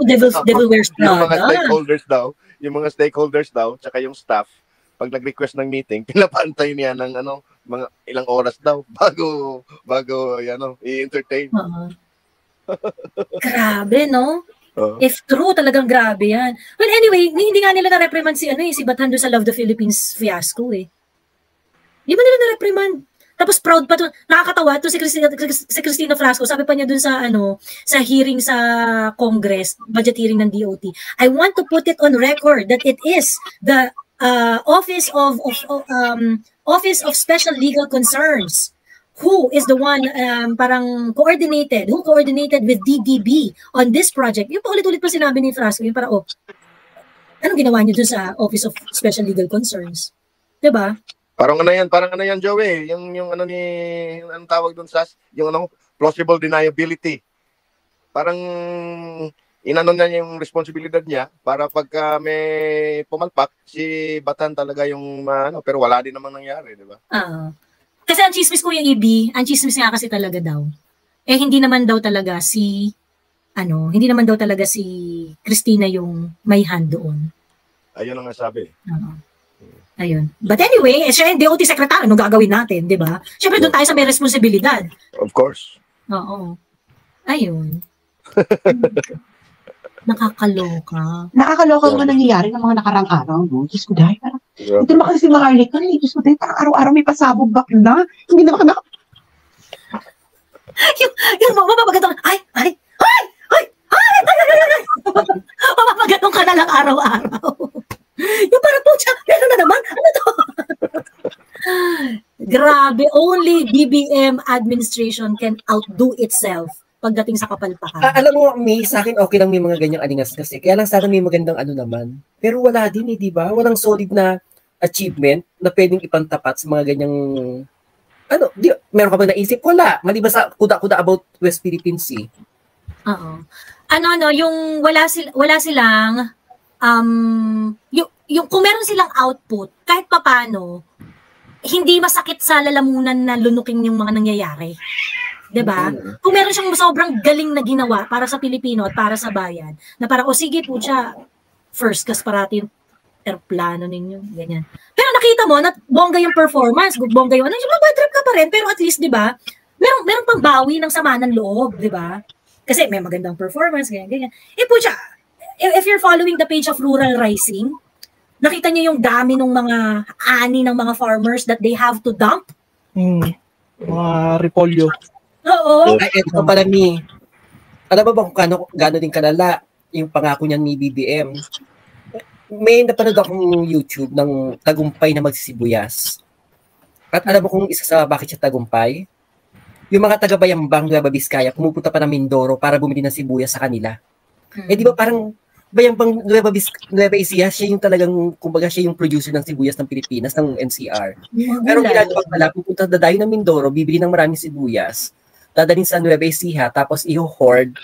Devil wears Prada. Yung mga stakeholders daw, tsaka yung staff, pag nag-request ng meeting, pinapantay niya ng mga ilang oras daw bago i-entertain. Grabe, no? If true, talagang grabe yan. Well, anyway, hindi nga nila na-reprimand si Bathan doon sa Love the Philippines fiasco eh. Di ba nila na-reprimand? Tapos proud pa to. Nakakatawa to si Cristina Frasco. Sabi pa niya doon sa hearing sa Congress, budget hearing ng DOT. I want to put it on record that it is the Office of Special Legal Concerns who is the one who coordinated with DDB on this project. Yung paulit-ulit pa sinabi ni Frasco, yung para Anong ginawa niyo dun sa Office of Special Legal Concerns? 'Di ba? Parang ano yan, Joey, yung ano ni, anong tawag doon, Sas? Yung ano, plausible deniability. Parang inano niya yung responsibilidad niya para pagka may pumalpak, si Batan talaga yung ano, pero wala din namang nangyari, di ba? Kasi ang chismis ko yung EB, ang chismis nga kasi talaga daw. Hindi naman daw talaga hindi naman daw talaga si Christina yung may hand doon. Ayun ang nasabi. Ayun. But anyway, siya yung DOT secretary, anong gagawin natin, di ba? Siyempre doon tayo sa may responsibilidad. Of course. Oo. Ayun. Nakakaloka. Nakakaloka ang mga nangyayari ng mga nakarang araw, no? Diyos ko dahil, parang, ito naman kasi si Maharlika, Diyos ko dahil, parang araw-araw may pasabog bakla. Hindi naman yung mapapagatong, ay! Mapapagatong ka na lang araw-araw. Yung parang po siya, meron na naman, ano to? Grabe, only BBM administration can outdo itself pagdating sa kapalpakan. Alam mo, May, sa akin okay lang may mga ganyang alingas kasi. Kaya lang sana may magandang ano naman. Pero wala din di ba? Walang solid na achievement na pwedeng ipantapat sa mga ganyang meron ka ba naisip? Wala. Maliban sa kuda-kuda about West Philippine Sea. Oo. Yung wala silang yung kung meron silang output, kahit papano, hindi masakit sa lalamunan na lunukin yung mga nangyayari. 'Di ba? Kung meron siyang sobrang galing na ginawa para sa Pilipino at para sa bayan, na parang, sige po siya, first class parati yung airplano ninyo, ganyan. Pero nakita mo, na bongga yung performance, bongga yung bad trip ka pa rin, pero at least, 'di ba, meron pang bawi ng sama ng loob, 'di ba? Kasi may magandang performance, ganyan. Po siya, if you're following the page of Rural Rising, nakita niyo yung dami ng mga ani ng mga farmers that they have to dump. Mga repolyo. Oo. Ay, ito pala ni, alam mo ba kung gaano din kalala yung pangako niyan ni BBM? May napanood akong YouTube ng tagumpay na magsisibuyas. At alam mo kung isa sa bakit siya tagumpay? Yung mga taga-Bayambang Nueva Vizcaya pumupunta pa ng Mindoro para bumili ng sibuyas sa kanila. Di ba parang Bayambang Nueva Ecija, siya yung talagang, kumbaga siya yung producer ng sibuyas ng Pilipinas, ng NCR. Pero ginagawa pala, pupunta dadayo ng Mindoro, bibili ng maraming sibuyas, dadalhin sa Nueva Ecija, tapos i-hoard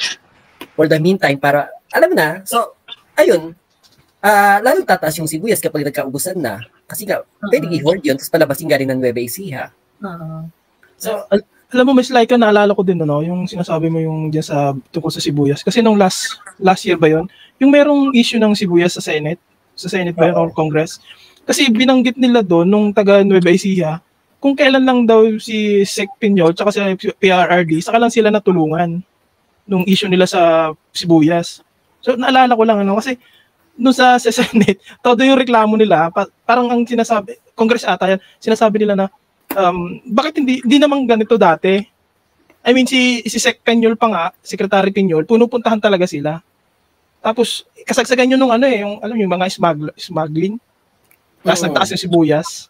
for the meantime para, alam na, so, ayun, lalo tataas yung sibuyas kapag nagkaubusan na. Kasi nga, pwedeng i-hoard yun, tapos palabasin galing ng Nueva Ecija. So, alam mo, Miss Laika, naalala ko din, yung sinasabi mo yung dyan tungkol sa sibuyas. Kasi nung last year ba yon, yung merong issue ng sibuyas sa Senate ba yun, or Congress? Kasi binanggit nila doon, nung taga Nueva Ecija, kung kailan lang daw si Sec Piñol tsaka si PRRD, saka lang sila natulungan nung issue nila sa sibuyas. So, naalala ko lang, kasi nung sa Senate, todo yung reklamo nila, parang ang sinasabi, Congress ata yan, sinasabi nila na, bakit hindi naman ganito dati? I mean, si Sec Piñol pa nga, Secretary Piñol, punupuntahan talaga sila. Tapos, kasagsagan yun nung yung mga smuggling. Tapos nagtaas yung sibuyas.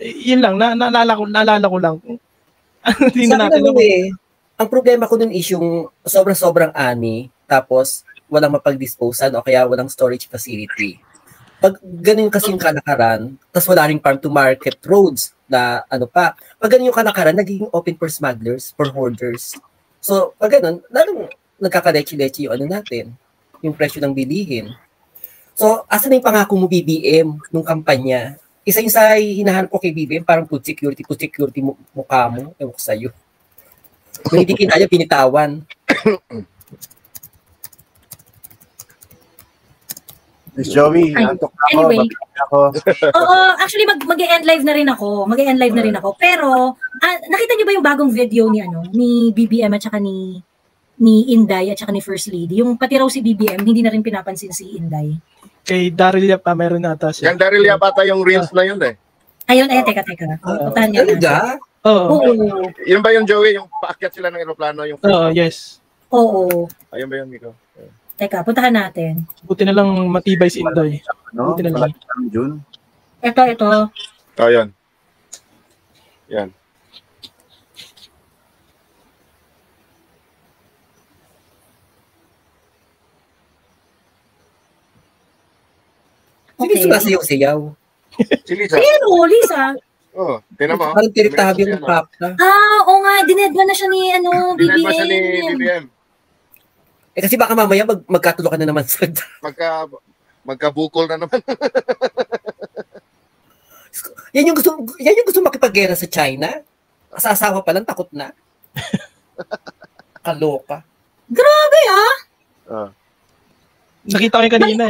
Yun lang, naalala ko lang. Hindi na natin ang problema ko dun is yung sobrang ani, tapos walang mapag-disposan o kaya walang storage facility. Pag ganun kasi yung kalakaran, tapos wala ring farm to market roads na pag ganun yung kalakaran, nagiging open for smugglers, for hoarders. So, pag ganun, lalong nagkakalechi-lechi yung natin, yung presyo ng bilihin. So, asa na yung pangako mo BBM nung kampanya? Isa yung sa hinahanap ko kay BBM, parang food security mukha mo, ewan ko sa'yo. Kung hindi kinaya, pinitawan. Miss Joey, antok na ako. Anyway. Ako. Oo, actually mag-e-end live na rin ako. Pero nakita niyo ba yung bagong video ni BBM at saka ni Inday at saka ni First Lady? Yung pati raw si BBM, hindi na rin pinapansin si Inday. Kay Daryl Yap, meron nata siya. Yung Daryl Yap ata yung reels na yun eh. Ayun, teka. Putahan niya na. Oo. Yun ba yung Joey, yung paakyat sila ng aeroplano? Oo, yes. Oo. Ayun ba yun, Miko? Teka, puntahan natin. Buti na lang matibay si Inday. Buti na lang. June. Ito. Yan. Yan. Sige, sumasayaw-sayaw. Si Lisa. Pero, Lisa. Oh, tinan mo. Parang tinitabi yung papa. Oo nga, dinedma na siya ni, Dinedma siya ni BBM. BBM. Kasi baka mamaya magkatulukan na naman sa Magkabukol na naman. yan yung gusto makipaggera sa China. Sa asawa pa lang, takot na. Kaloka. Grabe, Nakita ko yung kanina.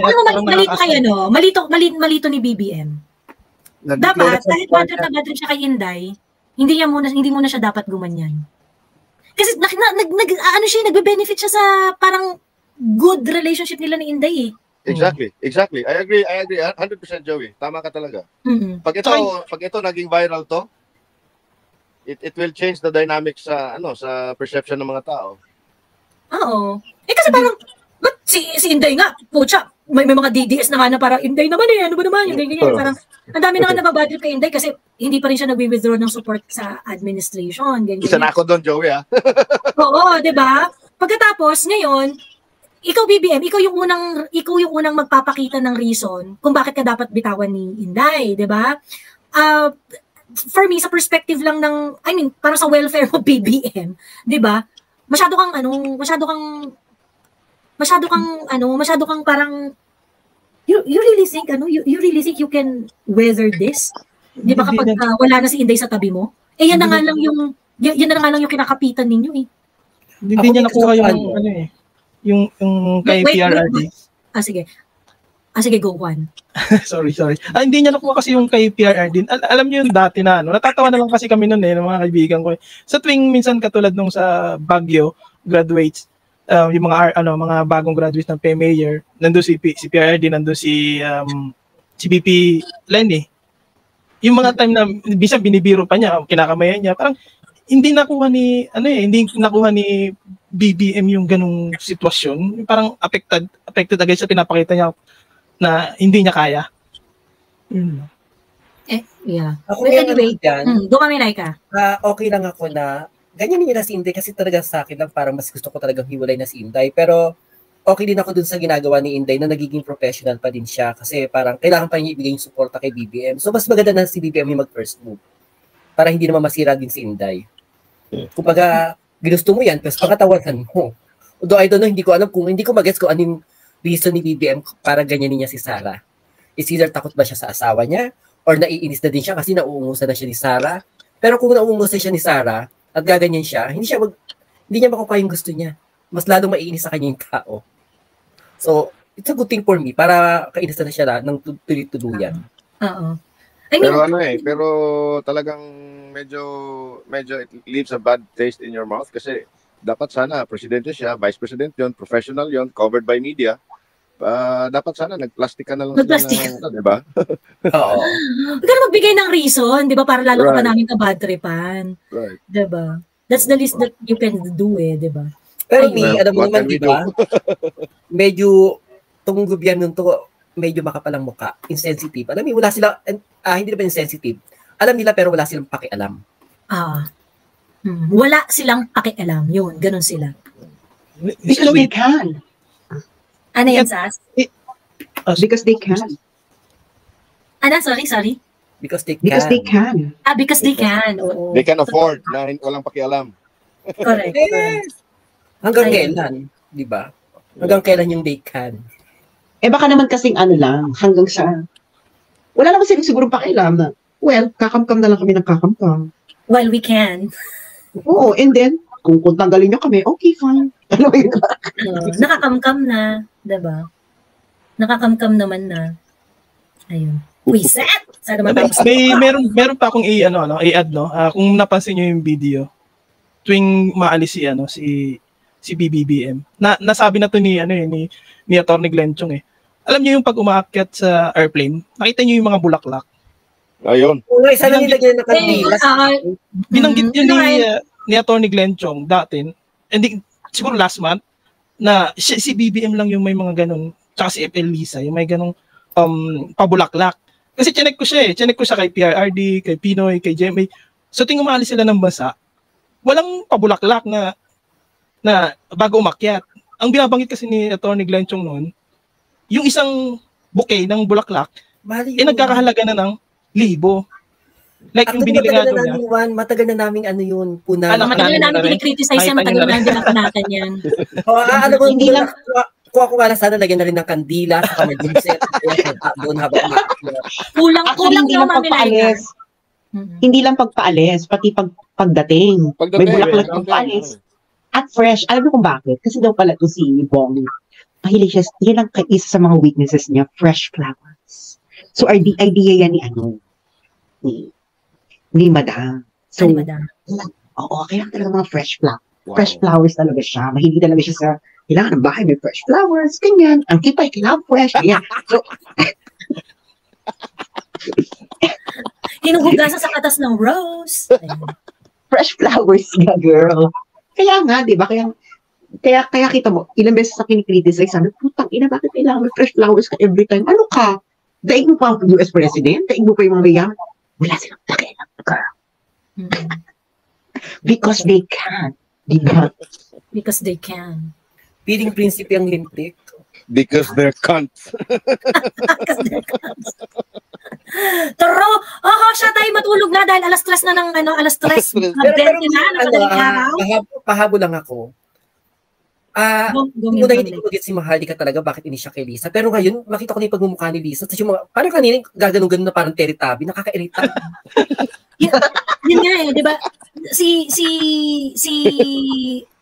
Malito ni BBM. Dapat, kahit bad trip siya kay Inday, hindi muna siya dapat gumanyan. Kasi nagbe-benefit siya sa parang good relationship nila ni Inday eh. Exactly. I agree 100% Joey. Tama ka talaga. Mm-hmm. Pag ito naging viral to, it will change the dynamics sa sa perception ng mga tao. Oo. Kasi parang ba't si Inday nga, pucha, may mga DDS na nga na parang Inday naman ano ba naman yung ganyan. Parang ang dami na nga nababadrip kay Inday kasi hindi pa rin siya nagwi-withdraw ng support sa administration. Ganyan. Isa na ako doon, Joey, Oo, 'di ba? Pagkatapos ngayon, ikaw BBM, ikaw yung unang magpapakita ng reason kung bakit ka dapat bitawan ni Inday, 'di ba? For me, sa perspective lang ng, para sa welfare mo BBM, 'di ba? Masyado kang parang you really think you can weather this? 'Di ba kapag wala na si Inday sa tabi mo? Yan na nga lang yung kinakapitan ninyo eh. Hindi niya nakuha yung kay PRRD. Sige, go Juan. sorry. Hindi niya nakuha kasi yung kay PRRD. Alam niyo yung dati na natatawa na lang kasi kami noon ng mga kaibigan ko. Sa tuwing minsan katulad nung sa Baguio graduates, yung mga bagong graduates ng PMayor, nandoon si PRRD, nandoon si BP Lenny. Yung mga time na bisa binibiro pa niya, kinakamayan niya, parang hindi nakuha ni BBM yung ganung sitwasyon. Parang affected agad sa pinapakita niya na hindi niya kaya. Yeah. Ako anyway, dumaminay ka. Okay lang ako na ganyan nila si Inday kasi talaga sa akin lang parang mas gusto ko talagang hiwalay na si Inday. Pero okay din ako dun sa ginagawa ni Inday na nagiging professional pa din siya kasi parang kailangan pa niya ibigay yung suporta kay BBM. So mas maganda na si BBM yung mag-first move para hindi naman masira din si Inday. Kumbaga, ginusto mo yan, pero pagkatawanan mo. Although I don't know, hindi ko mag-gets kung anong reason ni BBM para ganyanin niya si Sara. Is either takot ba siya sa asawa niya or naiinis na din siya kasi nauungusan na siya ni Sara. Pero kung nauungusan siya ni Sara at gaganyan siya, hindi niya makukuha yung gusto niya. Mas lalong maiinis sa kanya yung tao. So, it's a good thing for me para kainis na siya ng tuloy-tuluyan. Oo. Pero talagang medyo it leaves a bad taste in your mouth kasi dapat sana presidente siya, vice president yon, professional yon, covered by media. Dapat sana nagplastic ka na lang sila, di ba? Oo. Huwag ka na magbigay ng reason, di ba? Para lalo ka pa namin kabadripan. Right. Di ba? That's the least that you can do di ba? Pero alam mo naman, di ba? Medyo, itong gobyerno to, medyo makapalang mukha, insensitive. Alam mo, wala sila, hindi naman insensitive. Alam nila pero wala silang pakialam. Wala silang pakialam. Yun, ganun sila. Because they can. Ano yan, Sas? Because they can. Sorry? Because they can. Because they can. Because they can. Oo. They can afford na walang pakialam. Correct. Yes. Hanggang kailan, di ba? Hanggang kailan yung they can? Baka naman kasing lang, hanggang sa, wala naman silang siguro pakialam na, kakamkam na lang kami ng kakamkam. While we can. Oo, and then, kung tanggalin nyo kami, okay, fine. Ano yun? Nakakamkam na, diba? Nakakamkam naman na. Ayun. Reset! Sana matapos. Meron pa akong i-add, no? Kung napansin nyo yung video, tuwing maalis si BBM, nasabi na to ni Atty. Glenn Chong Alam niyo yung pag umaakyat sa airplane, nakita niyo yung mga bulaklak. Ayun. Sana nilagyan ng kandila. Binanggit yun ni Atty. Glenn Chong dati, hindi, siguro last month, na si BBM lang yung may mga ganun, tsaka si FL Lisa, yung may ganung pabulaklak. Kasi chinek ko siya kay PRRD, kay Pinoy, kay GMA. So ting umalis sila ng bansa, walang pabulaklak na bago umakyat. Ang binabanggit kasi ni Atty. Glenn Chong noon, yung isang bouquet ng bulaklak, Mahal yun. nagkakahalaga na ng 1,000. Like yung binili nga doon niya. Matagal na namin ano yun. Puna. Matagal na namin kinikriticize yan, matagal na binapanakan yan. Alam mo, hindi lang. Kuha ko nga na sana lagyan na rin ng kandila sa mag-set doon habang kulang yung pagpaalis. Hindi lang pagpaalis, pati pagdating. May bulaklak pagpaalis. At fresh. Alam mo kung bakit? Kasi daw pala to si Bong. Mahilig siya. Yan ang isa sa mga weaknesses niya. Fresh flowers. So, idea yan ni Madam. So, oo, kailangan talaga mga fresh flowers. Wow. Fresh flowers talaga siya. Mahilig talaga siya sa kailangan ng bahay may fresh flowers, ganyan. Ang kipay, kailangan fresh. Ganyan. So, hinuhugasan sa katas ng rose. Fresh flowers nga, girl. Kaya nga, di ba? Kaya kita mo, ilang beses na kinikriticize, sabi, putang ina, bakit kailangan may fresh flowers ka every time? Ano ka? Daig mo pa ang US President? Daig mo pa yung mga mayaman? Wala silang pakialam, girl. Because they can. Because they can. Feeding principle ang lintik. Because they're cunts. Because they're cunts. Taro, siya tayo matulog na dahil alas 3 na ng alas 3. Pahabol lang ako. Muna hindi ko get si Maharlika talaga bakit ini siya kay Lisa. Pero ngayon, makita ko na yung pagmumukha ni Lisa. Tapos yung mga, parang kanina gaganon-ganon na parang teritabi, nakakairita. Yun nga di ba? Si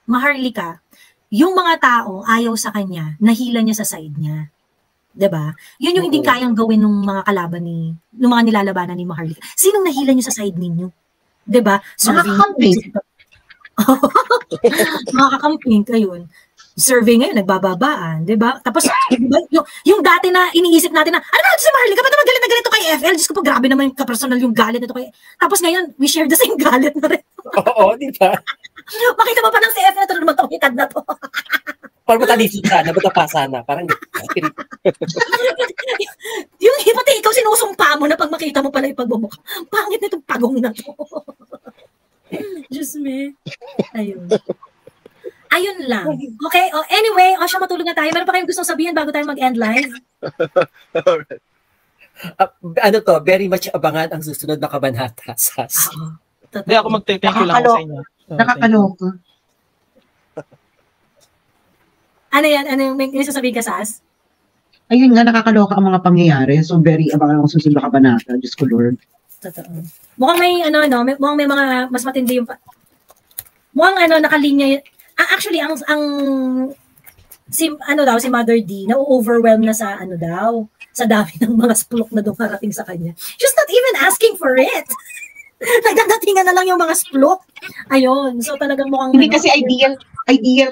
Maharlika, yung mga tao ayaw sa kanya, nahila niya sa side niya. 'Di ba? Yun yung hindi kayang gawin ng mga kalaban ng mga nilalabanan ni Maharlika. Sinong nahila niyo sa side ninyo? 'Di ba? Mga kakamping kayo. Survey ngayon, nagbababaan, 'di ba? Tapos yung dati na iniisip natin na, ano ba si Maharlika? Ba't naman galit na galit to kay FL? Diyos ko po, grabe naman yung kapersonal yung galit nito kay. Tapos ngayon, we share the same galit na rin. Oo, di ba? Makita mo pa ng si FL, ito naman itong hitad na to. Parang matalisod ka, nabatapasa na. Parang yung pati ikaw sinusumpa mo na pag makita mo pala yung pagmumukha. Pangit nitong pagong na to. Diyos me. Ayun lang. Okay, anyway, siya matulog na tayo. Meron pa kayong gustong sabihin bago tayo mag-end live? Alright. Very much abangan ang susunod na kabanata. Hindi ako mag-thank you lang sa inyo. Nakakaloka. Ano yan? Ano yung may sasabihin ka, Sas? Ayun nga, nakakaloka ang mga pangyayari. So, very abangan ang susunod na kabanata. Diyos ko, Lord. Totoo. Mukhang may, mukhang may mga mas matindi yung, mukhang nakalinya, actually, si Mother D, na-overwhelm na sa sa dami ng mga splok na dumarating sa kanya. She's not even asking for it. Nagdadatingan na lang yung mga splok. Ayun. So talagang mukhang hindi kasi ideal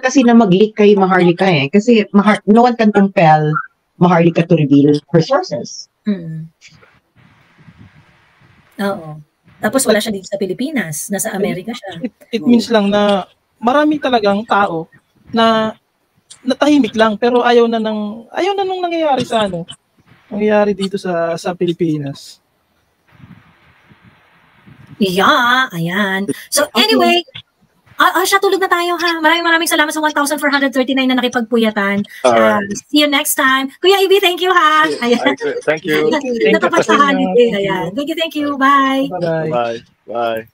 kasi na mag-leak kay Maharlika kasi no one can compel Maharlika to reveal her sources. Oo. Tapos wala siya dito sa Pilipinas, nasa Amerika siya. It means lang na marami talagang tao na natahimik lang pero ayaw na nung nangyayari sa nangyayari dito sa Pilipinas. Yeah, ayan. So anyway, siya tulog na tayo ha. Maraming salamat sa 1,439 na nakipagpuyatan. See you next time. Kuya Ivy, thank you ha. Ayan. Thank you. Natapat sa holiday. Ayan. Thank you. Bye. Bye. Bye.